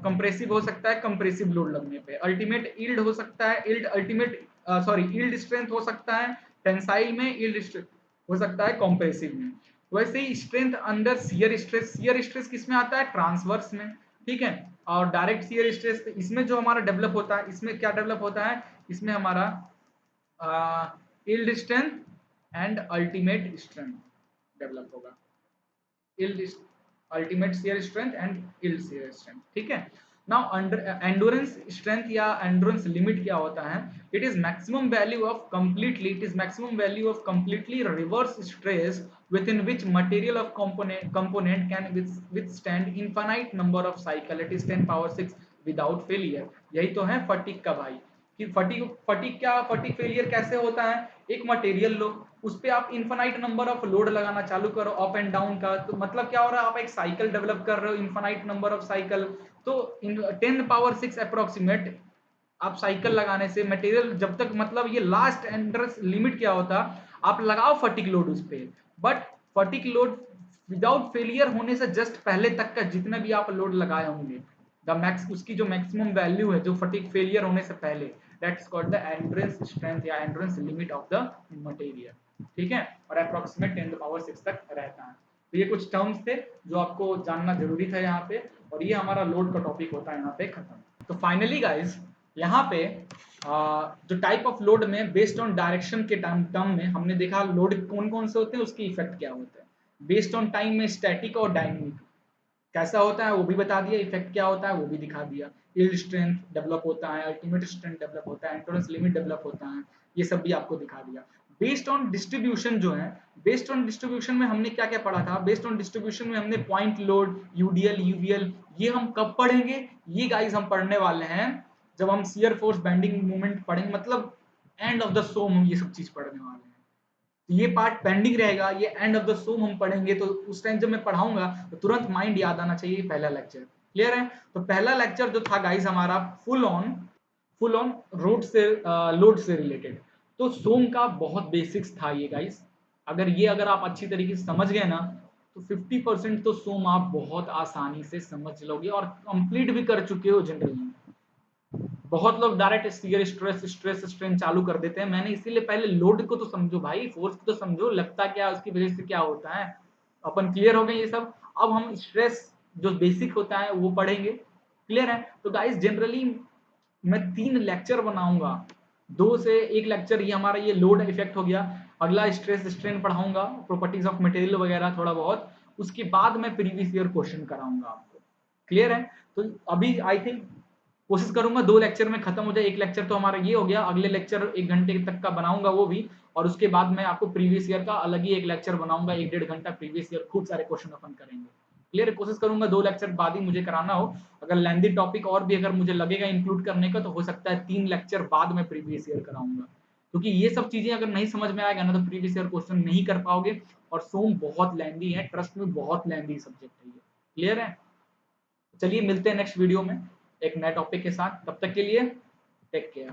कंप्रेसिव हो सकता है कंप्रेसिव लोड लगने पे, अल्टीमेट यील्ड हो सकता है यील्ड स्ट्रेंथ हो सकता है टेंसाइल में, यील्ड स्ट्रेंथ हो सकता है कंप्रेसिव में। वैसे ही स्ट्रेंथ अंडर शियर स्ट्रेस किस में आता है? ट्रांसवर्स में। ठीक है? और डायरेक्ट शियर स्ट्रेस इसमें जो हमारा डेवलप होता है, इसमें क्या डेवलप होता है? इसमें हमारा yield strength and ultimate strength develop होगा, yield ultimate shear strength and yield shear strength. ठीक है? नाउ अंडर एंड्योरेंस स्ट्रेंथ या एंड्योरेंस लिमिट क्या होता है? It is maximum value of completely reverse stress within which material of component can withstand infinite number of cycle, it is 10 power 6 without failure। यही तो है फटीग का भाई, कि फटीग फेलियर कैसे होता है? एक मटेरियल लो, उस पे आप इन्फानाइट नंबर ऑफ लोड लगाना चालू करो अप एंड डाउन का, तो मतलब क्या हो रहा है? आप एक साइकिल डेवलप कर रहे हो, इन्फानाइट नंबर ऑफ साइकिल, तो 10 पावर 6 अप्रोक्सीमेट आप साइकिल लगाने से मटेरियल जब तक, मतलब ये लास्ट एंड्रेस लिमिट क्या होता? आप लगाओ फटीग लोड उस पे, but fatigue load without failure होने से जस्ट पहले तक का जितना भी आप लोड लगाए होंगे, द मैक्स उसकी जो मैक्सिमम वैल्यू है जो फटीग फेलियर होने से पहले, दैट्स कॉल्ड द एंड्रेंस स्ट्रेंथ या एंड्रेंस लिमिट ऑफ द मटेरियल। ठीक है? और अप्रोक्सीमेट 10 पावर 6 तक रहता है। तो ये कुछ टर्म्स थे जो आपको जानना जरूरी था यहाँ पे, और ये हमारा लोड का टॉपिक होता है यहाँ पे खत्म। तो फाइनली गाइज यहाँ पे जो टाइप ऑफ लोड में बेस्ड ऑन डायरेक्शन के टर्म में हमने देखा लोड कौन कौन से होते हैं, उसके इफेक्ट क्या होते हैं। बेस्ड ऑन टाइम में स्टैटिक और डायनेमिक कैसा होता है वो भी बता दिया, इफेक्ट क्या होता है वो भी दिखा दिया। यील्ड स्ट्रेंथ डेवलप होता है, अल्टीमेट स्ट्रेंथ डेवलप होता है, एंड्योरेंस लिमिट डेवलप होता है, ये सब भी आपको दिखा दिया। बेस्ड ऑन डिस्ट्रीब्यूशन जो है, बेस्ड ऑन डिस्ट्रीब्यूशन में हमने क्या क्या पढ़ा था? बेस्ड ऑन डिस्ट्रीब्यूशन में हमने पॉइंट लोड, यूडीएल, यूवीएल, ये हम कब पढ़ेंगे? ये गाइस हम पढ़ने वाले हैं जब हम शियर फोर्स बेंडिंग मूवमेंट पढ़ेंगे, मतलब एंड ऑफ द सोम हम ये सब चीज पढ़ने वाले हैं। तो ये पार्ट पेंडिंग रहेगा, ये एंड ऑफ द सोम हम पढ़ेंगे, तो उस टाइम जब मैं पढ़ाऊंगा तो तुरंत माइंड याद आना चाहिए पहला लेक्चर। क्लियर है? तो पहला लेक्चर जो था गाइस हमारा फुल ऑन रोड से लोड से रिलेटेड, तो सोम का बहुत बेसिक्स था ये गाइस। अगर आप अच्छी तरीके से समझ गए ना, तो 50% तो सोम आप बहुत आसानी से समझ लोगे और कंप्लीट भी कर चुके हो जनरली। बहुत लोग डायरेक्ट स्ट्रेस स्ट्रेन चालू कर देते हैं, मैंने इसीलिए पहले लोड को तो समझो भाई, फोर्स को तो समझो, लगता क्या है उसकी वजह से क्या होता है। अपन क्लियर हो गए ये सब। अब हम स्ट्रेस जो बेसिक होता है वो पढ़ेंगे। क्लियर है? तो गाइस जनरली मैं 3 लेक्चर बनाऊंगा, 2 से 1 लेक्चर ये हमारा ये लोड इफेक्ट हो गया, अगला स्ट्रेस स्ट्रेन पढ़ाऊंगा, प्रॉपर्टीज ऑफ मटेरियल वगैरह थोड़ा बहुत, उसके बाद मैं प्रीवियस ईयर क्वेश्चन कराऊंगा आपको। क्लियर है? तो अभी आई थिंक कोशिश करूंगा 2 लेक्चर में खत्म हो जाए। 1 लेक्चर तो हमारा ये हो गया, अगले लेक्चर 1 घंटे तक का बनाऊंगा वो भी, और उसके बाद मैं आपको प्रीवियस ईयर का अलग ही 1 लेक्चर बनाऊंगा, 1-1.5 घंटा प्रीवियस ईयर खूब सारे क्वेश्चन अपन करेंगे। क्लियर? कोशिश करूंगा 2 लेक्चर बाद ही मुझे कराना हो, अगर लेंदी टॉपिक और भी अगर मुझे लगेगा इंक्लूड करने का तो हो सकता है 3 लेक्चर बाद में प्रीवियस ईयर कराऊंगा, क्योंकि ये सब चीजें अगर नहीं समझ में आएगा ना तो प्रीवियस ईयर क्वेश्चन नहीं कर पाओगे, और सोम बहुत लेंदी है, ट्रस्ट में बहुत लेंदी सब्जेक्ट है ये। क्लियर है? चलिए मिलते हैं नेक्स्ट वीडियो में एक नए टॉपिक के साथ, तब तक के लिए टेक केयर।